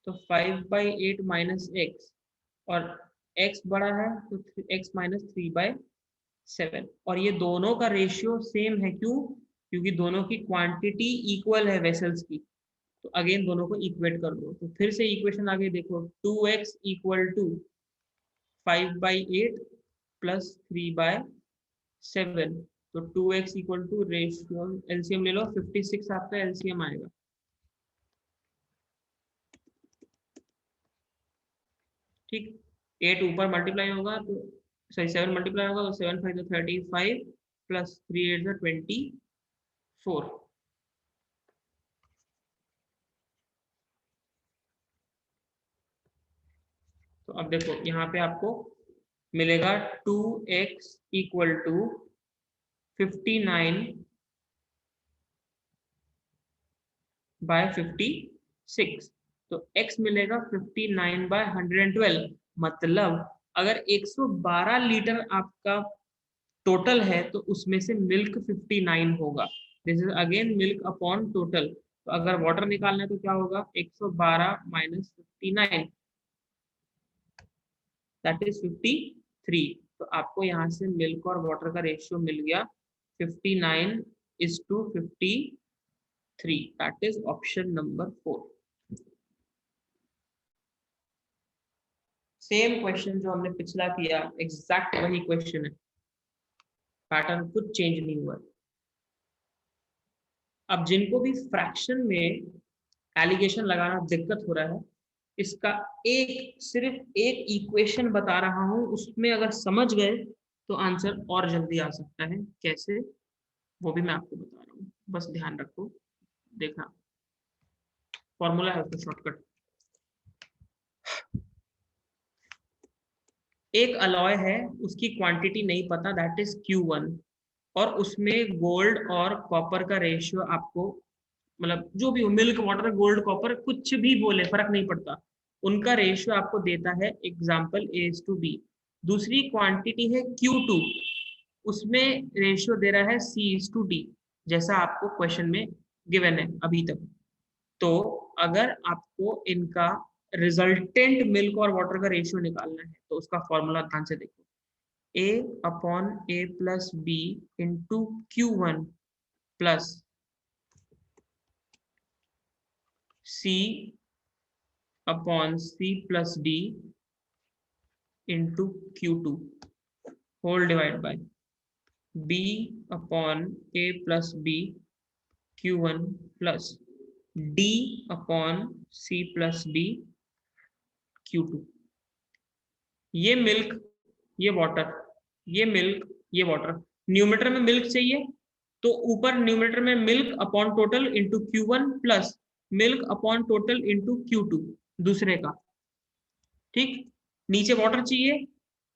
तो 5/8 माइनस एक्स, और x बड़ा है तो x माइनस 3/7। और ये दोनों का रेशियो सेम है, क्यों? क्योंकि दोनों की क्वांटिटी इक्वल है वेसल्स की। तो अगेन दोनों को इक्वेट कर दो, तो फिर से इक्वेशन आगे देखो 2x इक्वल टू 5/8 प्लस 3/7। तो 2x equal two ratio LCM ले लो 56 आपका एलसीएम आएगा। ठीक, 8 ऊपर मल्टीप्लाई होगा तो सॉरी 7 मल्टीप्लाई होगा तो 7 5 35 प्लस 3 8 24। तो अब देखो यहाँ पे आपको मिलेगा 2x इक्वल टू 59/56। तो x मिलेगा 59/112। मतलब अगर 112 लीटर आपका टोटल है तो उसमें से मिल्क 59 होगा। This is again milk upon total. तो अगर वाटर निकालना है तो क्या होगा 112 माइनस 59, दैट इज 53। तो आपको यहाँ से मिल्क और वाटर का रेशियो मिल गया 59:53, that is option number 4। Same question जो हमने पिछला किया एग्जैक्ट वही क्वेश्चन है, पैटर्न कुछ चेंज नहीं हुआ। अब जिनको भी फ्रैक्शन में एलिगेशन लगाना दिक्कत हो रहा है, इसका सिर्फ एक इक्वेशन बता रहा हूं, उसमें अगर समझ गए तो आंसर और जल्दी आ सकता है। कैसे वो भी मैं आपको बता रहा हूँ, बस ध्यान रखो। देखना फॉर्मूला है उसका शॉर्टकट। एक अलॉय है उसकी क्वांटिटी नहीं पता, दैट इज Q1, और उसमें गोल्ड और कॉपर का रेशियो आपको, मतलब जो भी हो मिल्क वाटर गोल्ड कॉपर कुछ भी बोले फर्क नहीं पड़ता, उनका रेशियो आपको देता है एग्जाम्पल A:B। दूसरी क्वांटिटी है Q2, उसमें रेशियो दे रहा है C:D, जैसा आपको क्वेश्चन में गिवन है अभी तक। तो अगर आपको इनका रिजल्टेंट मिल्क और वाटर का रेशियो निकालना है तो उसका फॉर्मूला ध्यान से देखो, A/A+B into Q1 plus C/C+D into Q2 whole divide by B/A+B Q1 plus D/C+D Q2। ये मिल्क, ये वाटर, ये मिल्क, ये वाटर। न्यूमरेटर में मिल्क चाहिए तो ऊपर न्यूमरेटर में milk upon total into Q1 plus milk upon total into Q2 दूसरे का, ठीक। नीचे वाटर चाहिए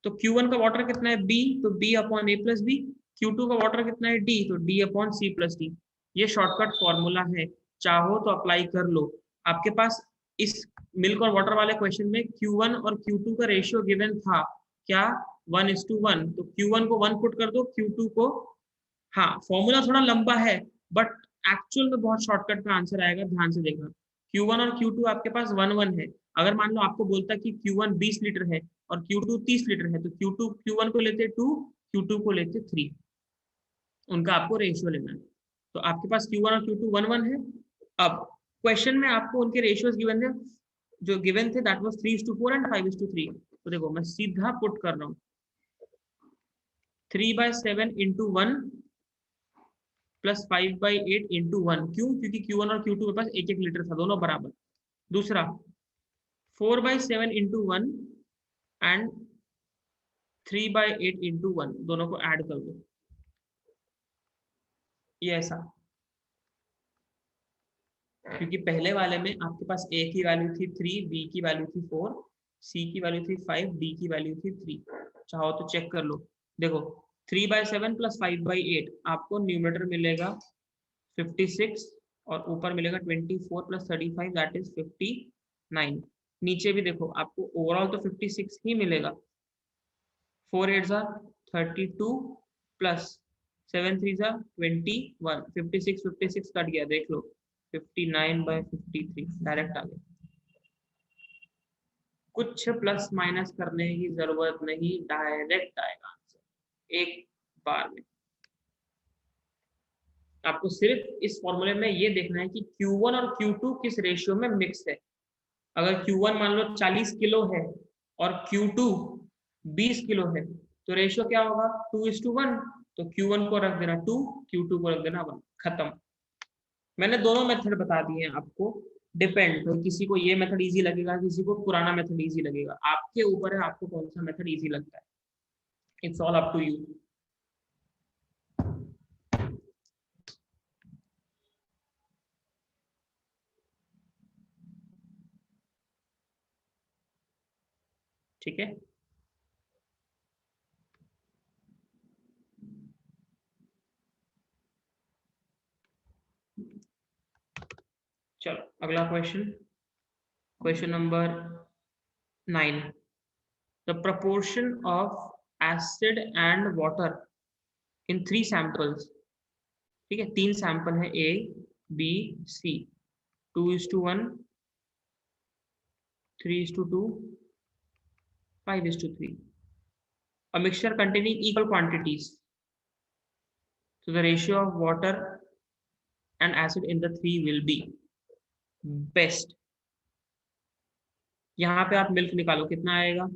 तो Q1 का वाटर कितना है B, तो B/A+B, Q2 का वाटर कितना है D, तो D/C+D। ये शॉर्टकट फॉर्मूला है, चाहो तो अप्लाई कर लो। आपके पास इस मिल्क और वाटर वाले क्वेश्चन में Q1 और Q2 का रेशियो गिवन था क्या, 1:1, तो Q1 को 1 पुट कर दो, Q2 को, हाँ फॉर्मूला थोड़ा लंबा है बट एक्चुअल में बहुत शॉर्टकट में आंसर आएगा, ध्यान से देखना। Q1 और Q2 आपके पास 1:1 है। अगर मान लो आपको बोलता कि Q1 20 लीटर है और Q2 30 लीटर है तो Q1 को लेते 2, Q2 को लेते 3, उनका आपको रेशियो लेना है। तो आपके पास Q1 और Q2 1:1 है। अब क्वेश्चन में आपको उनके रेशियोज गिवन थे, जो गिवन थे दैट वाज 3:4 एंड 5:3। तो देखो मैं सीधा पुट कर रहा हूँ 3/7 इंटू 1 प्लस 5/8 इंटू 1। क्यों? क्योंकि Q1 और Q2 के पास 1-1 लीटर था, दोनों बराबर। दूसरा 4/7 इंटू 1 एंड 3/8 इंटू 1, दोनों को ऐड कर दो, ये ऐसा। क्योंकि पहले वाले में आपके पास A की वैल्यू थी 3, B की वैल्यू थी 4, C की वैल्यू थी 5, D की वैल्यू थी 3। चाहो तो चेक कर लो, देखो 3/7 प्लस 5/8 आपको न्यूमरेटर मिलेगा 56 और ऊपर मिलेगा 24 प्लस 35 दैट इज 59। नीचे भी देखो आपको ओवरऑल तो 56 ही मिलेगा, 4 8 32 प्लस 7 3 21, 56 कट गया, देख लो 59/53 डायरेक्ट आ गया। कुछ प्लस माइनस करने की जरूरत नहीं, डायरेक्ट आएगा आंसर एक बार में। आपको सिर्फ इस फॉर्मूले में ये देखना है कि Q1 और Q2 किस रेशियो में मिक्स है। अगर Q1 मान लो 40 किलो है और Q2 20 किलो है तो रेशियो क्या होगा, 2:1। तो Q1 को रख देना 2, Q2 को रख देना 1, खत्म। मैंने दोनों मेथड बता दिए हैं आपको, डिपेंड, तो किसी को ये मेथड इजी लगेगा, किसी को पुराना मेथड इजी लगेगा, आपके ऊपर है आपको कौन सा मेथड इजी लगता है। It's all up to you. ठीक है, चलो अगला question, question number 9। The proportion of acid and water in 3 samples, ठीक है 3 सैंपल है A B C, 2:1, 3:2, 5:3, a mixture containing equal quantities, so the ratio of water and acid in the 3 will be best। यहाँ पे आप milk निकालो, कितना आएगा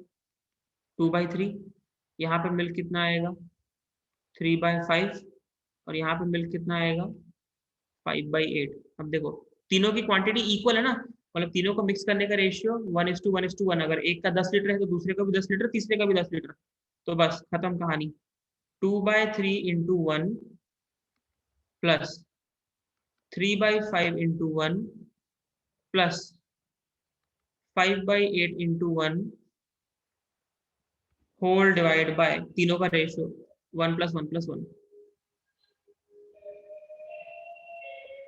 2/3, यहाँ पे मिल्क कितना आएगा 3/5 और यहाँ पे मिल्क कितना आएगा 5/8। अब देखो तीनों की क्वांटिटी इक्वल है ना, मतलब तीनों को मिक्स करने का रेशियो 1:1:1। अगर एक का 10 लीटर है तो दूसरे का भी 10 लीटर, तीसरे का भी 10 लीटर, तो बस खत्म कहानी। 2/3 into 1 plus 3/5 into 1 plus 5/8 into 1 whole divide by तीनों का रेशियो 1+1+1।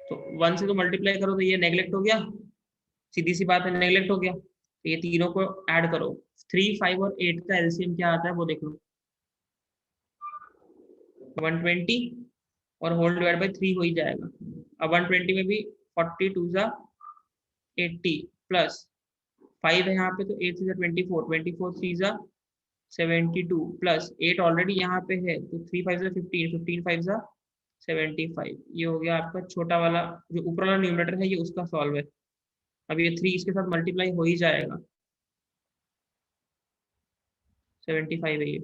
तो 1 से तो मल्टीप्लाई करो तो ये नेग्लेक्ट हो गया, सीधी सी बात है नेग्लेक्ट हो गया। तो ये तीनों को ऐड करो, 3, 5 और 8 का एलसीएम क्या आता है वो देख लो, 120 और होल डिवाइड बाय 3 हो ही जाएगा। अब 120 में भी 40 2 जा 80 प्लस 5 है यहाँ पे, तो 8 से 24, 24 3 जा 72 प्लस 8 ऑलरेडी यहाँ पे है, तो 3 5 जा 15, 15 5 जा 75। ये हो गया आपका छोटा वाला, जो ऊपर वाला न्यूमरेटर है ये उसका सॉल्व है। अब ये 3 इसके साथ मल्टीप्लाई हो ही जाएगा, 75 है ये।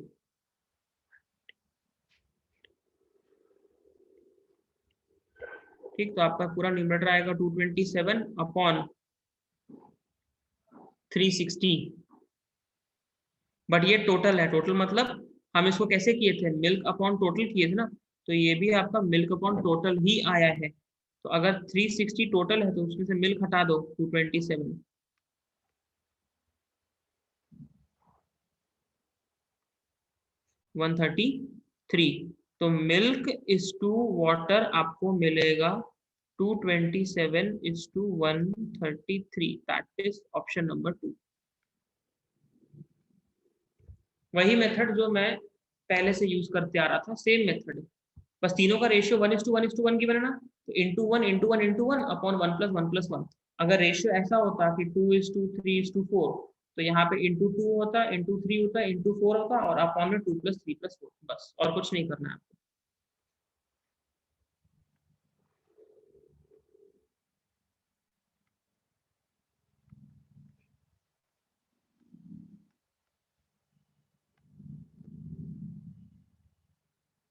ठीक, तो आपका पूरा न्यूमरेटर आएगा 227 अपॉन 360। बट ये टोटल है, टोटल मतलब हम इसको कैसे किए थे, मिल्क अपॉन टोटल किए थे ना, तो ये भी आपका मिल्क अपॉन टोटल ही आया है। तो अगर 360 टोटल है तो उसमें से मिल्क हटा दो 227, 133। तो मिल्क इज टू वाटर आपको मिलेगा 227 is to 133, that is option number 2। वही मेथड जो मैं पहले से यूज करते आ रहा था, सेम मेथड, बस तीनों का रेशियो 1:1:1 की बना, तो इंटू वन अपॉन 1+1+1। अगर रेशियो ऐसा होता कि 2:3:4, तो यहाँ पे इंटू 2 होता, इंटू 3 होता, इंटू 4 होता, और अपॉन में 2+3+4, बस और कुछ नहीं करना है आपको।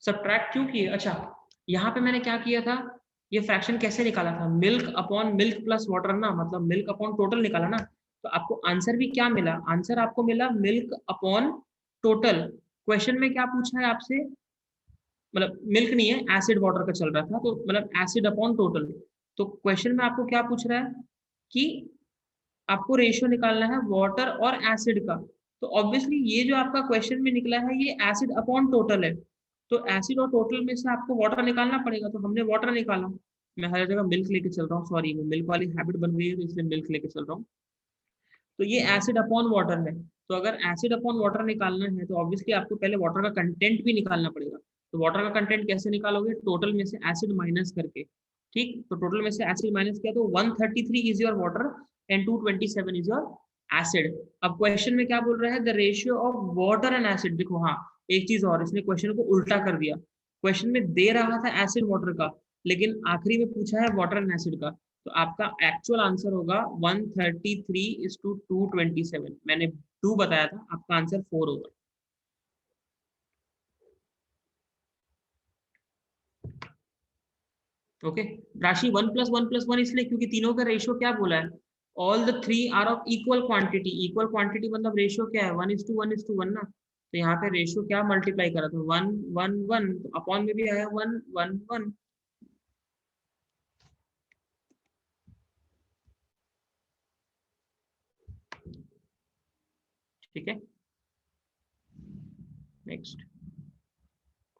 सब्ट्रैक्ट क्यों किए, अच्छा यहाँ पे मैंने क्या किया था, ये फ्रैक्शन कैसे निकाला था, milk upon milk plus water ना, मतलब मिल्क अपॉन टोटल निकाला ना, तो आपको आंसर भी क्या मिला, आंसर आपको मिला मिल्क अपॉन टोटल। क्वेश्चन में क्या पूछा है आपसे, मतलब मिल्क नहीं है, एसिड वाटर का चल रहा था, तो मतलब एसिड अपॉन टोटल। तो क्वेश्चन में आपको क्या पूछ रहा है कि आपको रेशियो निकालना है वाटर और एसिड का, तो ऑब्वियसली ये जो आपका क्वेश्चन में निकला है ये एसिड अपॉन टोटल है, तो एसिड और टोटल में से आपको वाटर निकालना पड़ेगा, तो हमने वाटर निकाला। मैं हर जगह मिल्क लेके चल रहा हूँ, सॉरी वो मिल्क वाली हैबिट बन गई है, तो इसलिए मिल्क लेके चल रहा हूँ। तो ये एसिड अपॉन वाटर है, तो अगर एसिड अपॉन वाटर निकालना है तो ऑब्वियसली आपको पहले वाटर का कंटेंट भी निकालना पड़ेगा। तो वाटर का कंटेंट कैसे निकालोगे, टोटल में से एसिड माइनस करके। ठीक, तो टोटल में से एसिड माइनस किया तो 133 is your water and 227 is your acid. अब क्वेश्चन में क्या बोल रहा है, the ratio of water and acid. देखो हाँ, एक चीज और, इसने क्वेश्चन को उल्टा कर दिया, क्वेश्चन में दे रहा था एसिड वाटर का, लेकिन आखिरी में पूछा है वाटर एंड एसिड का, तो आपका एक्चुअल आंसर होगा 133:227। मैंने 2 बताया था, आपका आंसर 4 होगा। ओके, राशि 1+1+1 इसलिए क्योंकि तीनों का रेशियो क्या बोला है, all the 3 are of equal quantity. Equal quantity मतलब रेशियो क्या है, 1:1:1 ना, तो यहाँ पे रेशियो क्या मल्टीप्लाई करा था, 1:1:1, तो अपॉन में भी आया 1:1:1। ठीक है, नेक्स्ट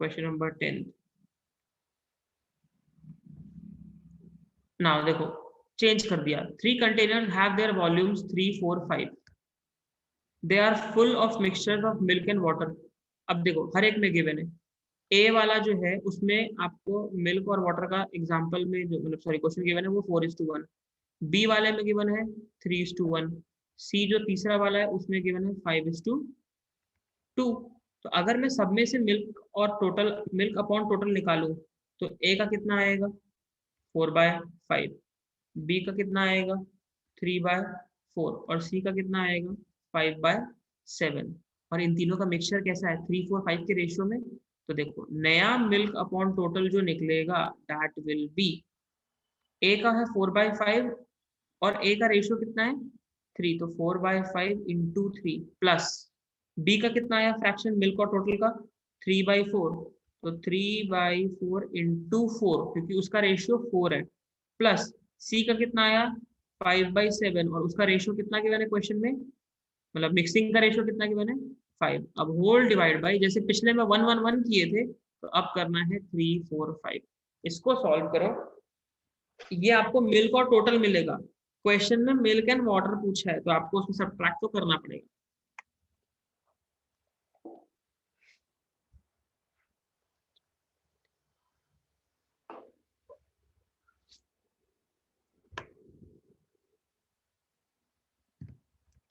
क्वेश्चन नंबर 10। नाउ देखो, चेंज कर दिया, 3 container have their volumes 3 4 5, they are full of mixture of milk and water. अब देखो हर एक में गिवन है, ए वाला जो है उसमें आपको मिल्क और वाटर का एग्जांपल में जो मतलब सॉरी क्वेश्चन गिवन है वो 4:1, बी वाले में गिवन है 3:1, सी जो तीसरा वाला है उसमें गिवन है 5:2। तो अगर मैं सब में से मिल्क और टोटल, मिल्क अपॉन टोटल निकालूं, तो ए का कितना आएगा 4/5, बी का कितना आएगा 3/4, और सी का कितना आएगा 5/7। और इन तीनों का मिक्सचर कैसा है 3 4 5 के रेशियो में, तो देखो नया मिल्क अपॉन टोटल जो निकलेगा दैट विल बी, ए का है 4/5 और ए का रेशियो कितना है 3, तो 4/5 इंटू 3 प्लस बी का कितना आया फ्रैक्शन मिल्क और टोटल का 3/4, तो 3/4 इंटू 4 क्योंकि उसका रेशियो 4 है, प्लस सी का कितना आया 5/7 और उसका रेशियो कितना गिवन है क्वेश्चन में, मतलब मिक्सिंग का रेशियो कितना गिवन है 5। अब होल डिवाइड बाई, जैसे पिछले में 1:1:1 किए थे, तो अब करना है 3 4 5। इसको सॉल्व करो, ये आपको मिल्क और टोटल मिलेगा, क्वेश्चन में मिल्क एंड वाटर पूछा है तो आपको उसमें सब्ट्रैक्ट तो करना पड़ेगा।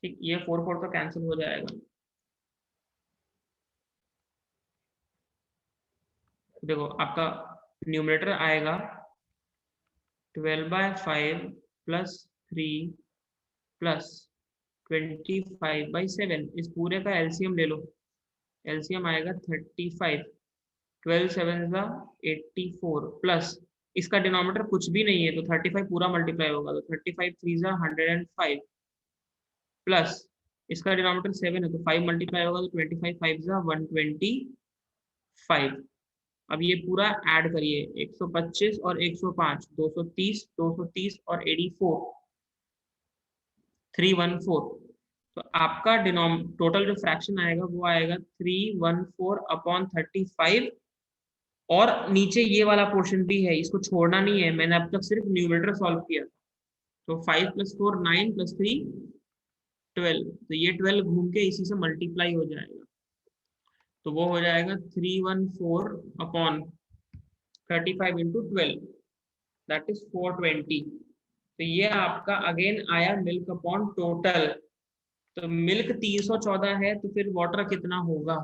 ठीक, ये 4 4 तो कैंसिल हो जाएगा। देखो आपका न्यूमरेटर आएगा 12/5 प्लस 3 प्लस 25/7। इस पूरे का एलसीएम ले लो, एलसीएम आएगा 35। 12 7 84 प्लस इसका डिनोमिनेटर कुछ भी नहीं है तो 35 पूरा मल्टीप्लाई होगा तो 35 3 105 प्लस इसका डिनोमिनेटर 7 है तो 5 मल्टीप्लाई होगा तो 25 5 125। अब ये पूरा ऐड करिए 125 और 105 230 230 और 84 314। तो आपका टोटल जो फ्रैक्शन आएगा वो आएगा 314/35 और नीचे ये वाला पोर्शन भी है, इसको छोड़ना नहीं है। मैंने अब तक सिर्फ न्यूमरेटर सॉल्व किया तो 5 + 4 9 + 3 12, तो ये 12 घूम के इसी से मल्टीप्लाई हो जाएगा तो वो हो जाएगा 314/35 × 12 दैट इज 420। तो ये आपका अगेन आया मिल्क अपॉन टोटल। तो मिल्क 314 है तो फिर वाटर कितना होगा?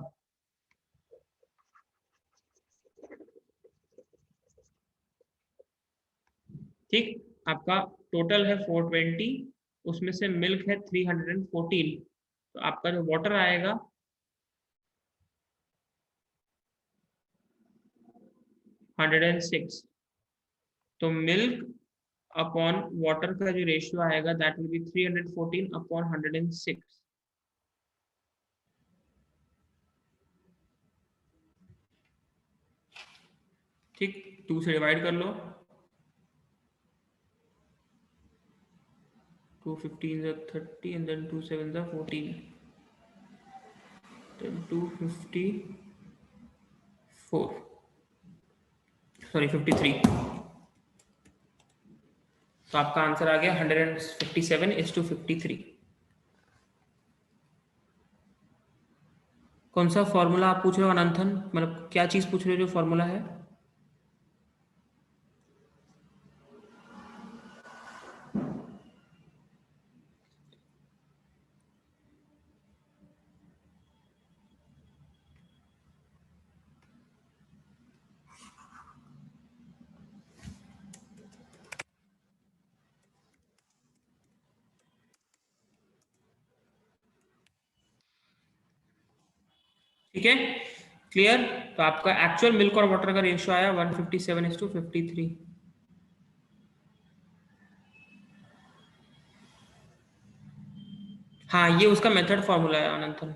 ठीक, आपका टोटल है 420, उसमें से मिल्क है 314, तो आपका जो वाटर आएगा 106। तो मिल्क अपॉन वाटर का जो रेशियो आएगा दैट विल बी 314/106। ठीक, 2 से डिवाइड कर लो, 2 15 30 and then 2 7 14, then 254, सॉरी 53। तो आपका आंसर आ गया 157:53। कौन सा फॉर्मूला आप पूछ रहे हो अनंथन, मतलब क्या चीज पूछ रहे हो जो फॉर्मूला है? ठीक है, क्लियर। तो आपका एक्चुअल मिल्क और वाटर का रेशियो आया 157:53। हाँ, ये उसका मेथड फॉर्मूला है अनंतन,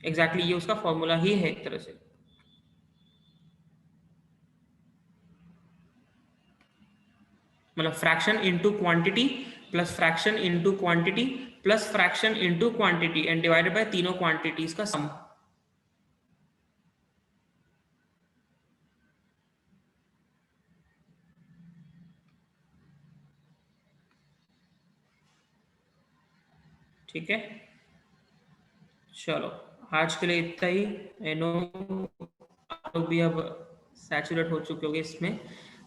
एग्जैक्टली ये उसका फॉर्मूला ही है एक तरह से। मतलब fraction into quantity plus fraction into quantity plus fraction into quantity and divided by तीनों क्वांटिटीज का सम। ठीक है, चलो आज के लिए इतना ही। आई नो आप लोग भी अब सैचुरेट हो चुके होंगे इसमें,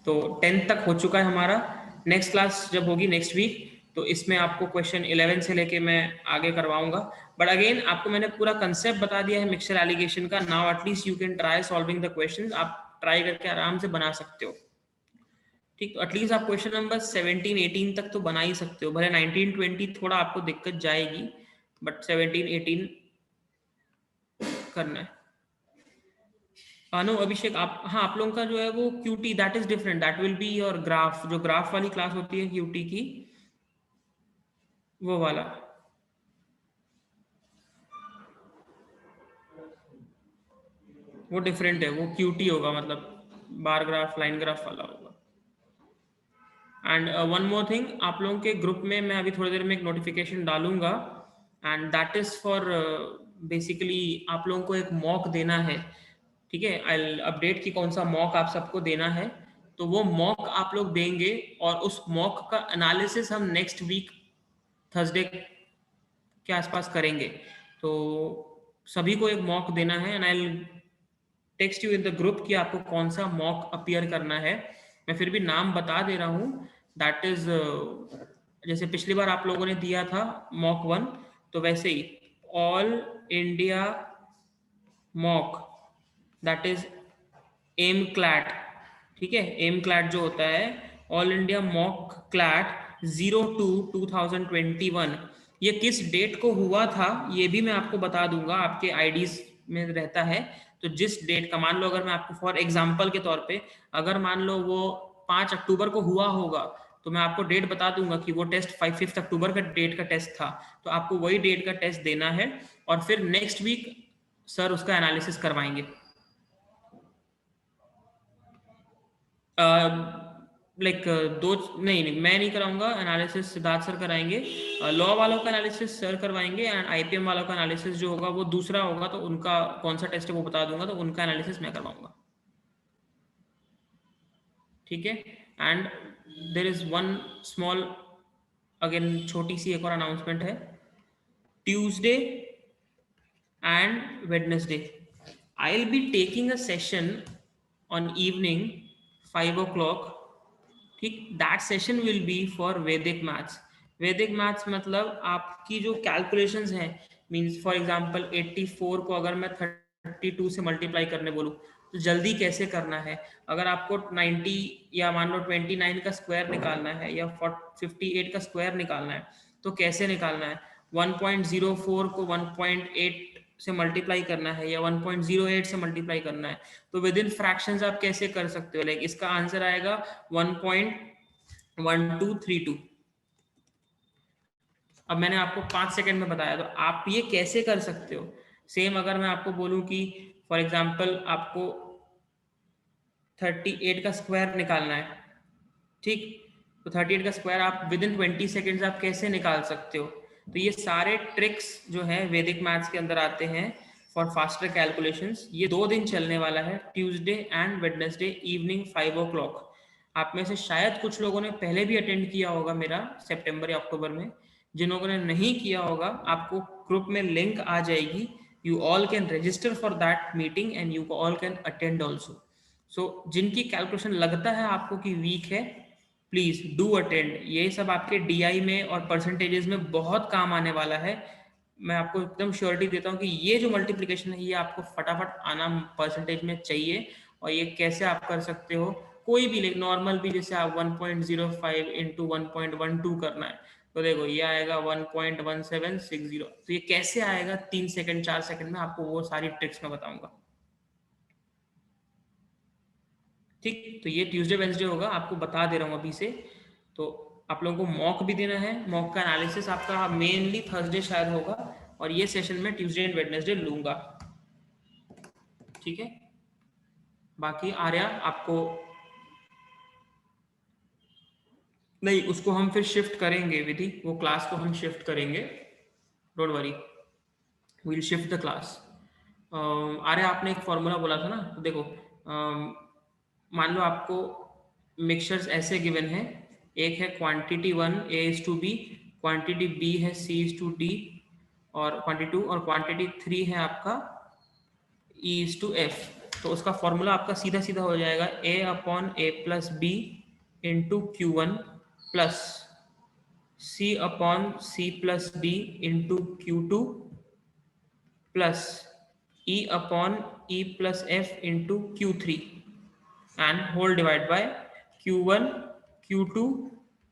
तो 10th तक हो चुका है हमारा। नेक्स्ट क्लास जब होगी नेक्स्ट वीक तो इसमें आपको क्वेश्चन 11 से लेके मैं आगे करवाऊंगा। बट अगेन आपको मैंने पूरा कंसेप्ट बता दिया है मिक्सचर एलिगेशन का। Now at least you can try solving the questions, आप ट्राई करके आराम से बना सकते हो। ठीक, तो एटलीस्ट आप क्वेश्चन नंबर 17 18 तक तो बना ही सकते हो। भले 19 20 थोड़ा आपको दिक्कत जाएगी बट 17 18 करना है। नो अभिषेक, आप हाँ आप लोगों का जो है वो QT that is different, that will be your graph. जो ग्राफ वाली क्लास होती है क्यूटी की, वो वाला वो डिफरेंट है, वो क्यूटी होगा, मतलब बार ग्राफ लाइन ग्राफ वाला होगा। एंड वन मोर थिंग, आप लोगों के ग्रुप में मैं अभी थोड़ी देर में एक नोटिफिकेशन डालूंगा and that is for basically आप लोगों को एक मॉक देना है। ठीक है, आई अपडेट की कौन सा मॉक आप सबको देना है, तो वो मॉक आप लोग देंगे और उस मॉक का एनालिसिस हम नेक्स्ट वीक थर्सडे के आसपास करेंगे। तो सभी को एक मॉक देना है and I text you in the group कि आपको कौन सा मॉक अपीयर करना है। मैं फिर भी नाम बता दे रहा हूँ, दैट इज जैसे पिछली बार आप लोगों ने दिया था मॉक 1, तो वैसे ही all India mock, that is M CLAT, ठीक है, एम क्लैट जो होता है ऑल इंडिया मॉक क्लैट 02/2021, ये किस डेट को हुआ था ये भी मैं आपको बता दूंगा, आपके आईडीज में रहता है। तो जिस डेट का, मान लो अगर मैं आपको फॉर एग्जांपल के तौर पे, अगर मान लो वो 5 अक्टूबर को हुआ होगा, तो मैं आपको डेट बता दूंगा कि वो टेस्ट 5 अक्टूबर का डेट का टेस्ट था, तो आपको वही डेट का टेस्ट देना है और फिर नेक्स्ट वीक सर उसका एनालिसिस करवाएंगे। लाइक दो, नहीं मैं नहीं कराऊंगा एनालिसिस, सिद्धार्थ सर कराएंगे। लॉ वालों का एनालिसिस सर करवाएंगे एंड आईपीएम वालों का एनालिसिस जो होगा वो दूसरा होगा, तो उनका कौन सा टेस्ट है वो बता दूंगा, तो उनका एनालिसिस मैं करवाऊंगा, ठीक है। And there is one small, again छोटी सी एक और अनाउंसमेंट है, Tuesday and Wednesday I'll be taking a session on evening 5 o'clock, ठीक, that session will be for वैदिक मैथ्स। वैदिक मैथ्स मतलब आपकी जो कैलकुलेशंस हैं, मींस फॉर एग्जांपल 84 को अगर मैं 32 से मल्टीप्लाई करने बोलूँ तो जल्दी कैसे करना है, अगर आपको 90 या मान लो 29 का स्क्वायर निकालना है या 58 का स्क्वायर निकालना है तो कैसे निकालना है, 1.04 को 1.8 से मल्टीप्लाई करना है या 1.08 से मल्टीप्लाई करना है, तो विद इन फ्रैक्शंस आप कैसे कर सकते हो, लाइक इसका आंसर आएगा 1.1232। अब मैंने आपको 5 सेकंड में बताया, तो आप ये कैसे कर सकते हो। सेम अगर मैं आपको बोलूं कि फॉर एग्जांपल आपको 38 का स्क्वायर निकालना है, ठीक, तो 38 का स्क्वायर आप विद इन 20 सेकेंड्स आप कैसे निकाल सकते हो। तो ये सारे ट्रिक्स जो है वैदिक मैथ्स के अंदर आते हैं फॉर फास्टर कैलकुलेशंस। ये 2 दिन चलने वाला है, Tuesday and Wednesday evening 5 o'clock। आप में से शायद कुछ लोगों ने पहले भी अटेंड किया होगा मेरा सितंबर या अक्टूबर में, जिन लोगों ने नहीं किया होगा आपको ग्रुप में लिंक आ जाएगी, you all can register for that meeting and you all can attend also. So जिनकी कैलकुलेशन लगता है आपको कि वीक है, प्लीज डू अटेंड, ये सब आपके डीआई में और परसेंटेजेस में बहुत काम आने वाला है। मैं आपको एकदम श्योरिटी देता हूँ कि ये जो मल्टीप्लिकेशन है ये आपको फटाफट आना परसेंटेज में चाहिए, और ये कैसे आप कर सकते हो, कोई भी नॉर्मल भी, जैसे आप 1.05 इंटू 1.12 करना है तो देखो ये आएगा 1.1760, तो ये कैसे आएगा 3 सेकंड 4 सेकंड में, आपको वो सारी ट्रिक्स मैं बताऊंगा, ठीक। तो ये ट्यूसडे वेंसडे होगा, आपको बता दे रहा हूँ अभी से। तो आप लोगों को मॉक भी देना है, मॉक का एनालिसिस आपका मेनली थर्सडे शायद होगा, और ये सेशन में ट्यूसडे एंड वेडनेसडे लूंगा, ठीक है। बाकी आर्या आपको नहीं, उसको हम फिर शिफ्ट करेंगे विधि, वो क्लास को हम शिफ्ट करेंगे, don't worry, we'll shift the class. Arya आपने एक फॉर्मूला बोला था ना, तो देखो मान लो आपको मिक्सचर्स ऐसे गिवन है, एक है क्वांटिटी 1 A:B, क्वांटिटी B है C:D, और क्वांटिटी 2 और क्वांटिटी 3 है आपका E:F। तो उसका फॉर्मूला आपका सीधा सीधा हो जाएगा A/A+B into Q1 plus C/C+D into Q2 plus E/E+F into Q3 and whole divide by Q1 Q2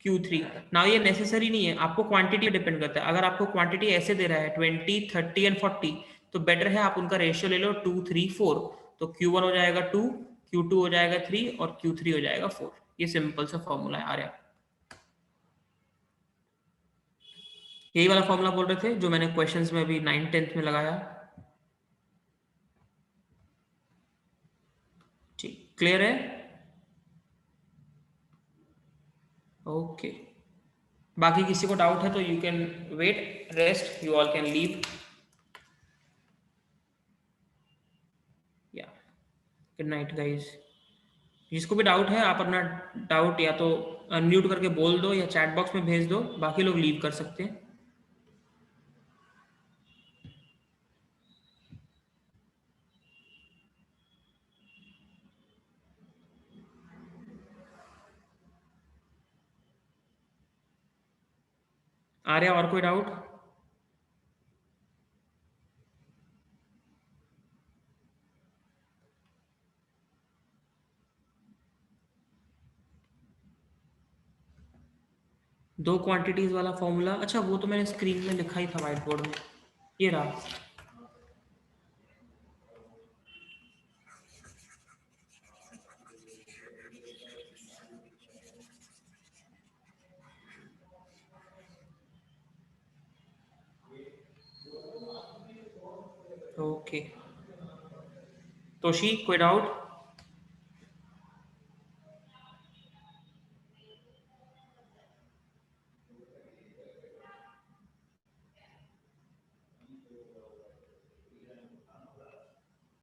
Q3। Now ये नेसेसरी नहीं है, आपको क्वांटिटी डिपेंड करता है, अगर आपको क्वांटिटी ऐसे दे रहा है 20 30 एंड 40, तो बेटर है आप उनका रेशियो ले लो 2 3 4, तो Q1 हो जाएगा 2, Q2 हो जाएगा 3 और Q3 हो जाएगा 4। ये सिंपल सा फॉर्मूला है आर्या, यही वाला फॉर्मूला बोल रहे थे जो मैंने क्वेश्चंस में अभी 9th 10th में लगाया, ठीक, क्लियर है, ओके। बाकी किसी को डाउट है तो you can wait, rest, you all can leave, या गुड नाइट गाइस। जिसको भी डाउट है आप अपना डाउट या तो अनम्यूट करके बोल दो या चैट बॉक्स में भेज दो, बाकी लोग लीव कर सकते हैं। आर्या और कोई डाउट? दो क्वांटिटीज वाला फॉर्मूला, अच्छा वो तो मैंने स्क्रीन में लिखा ही था व्हाइट बोर्ड में, ये रहा। ओके, तोशी कोई डाउट?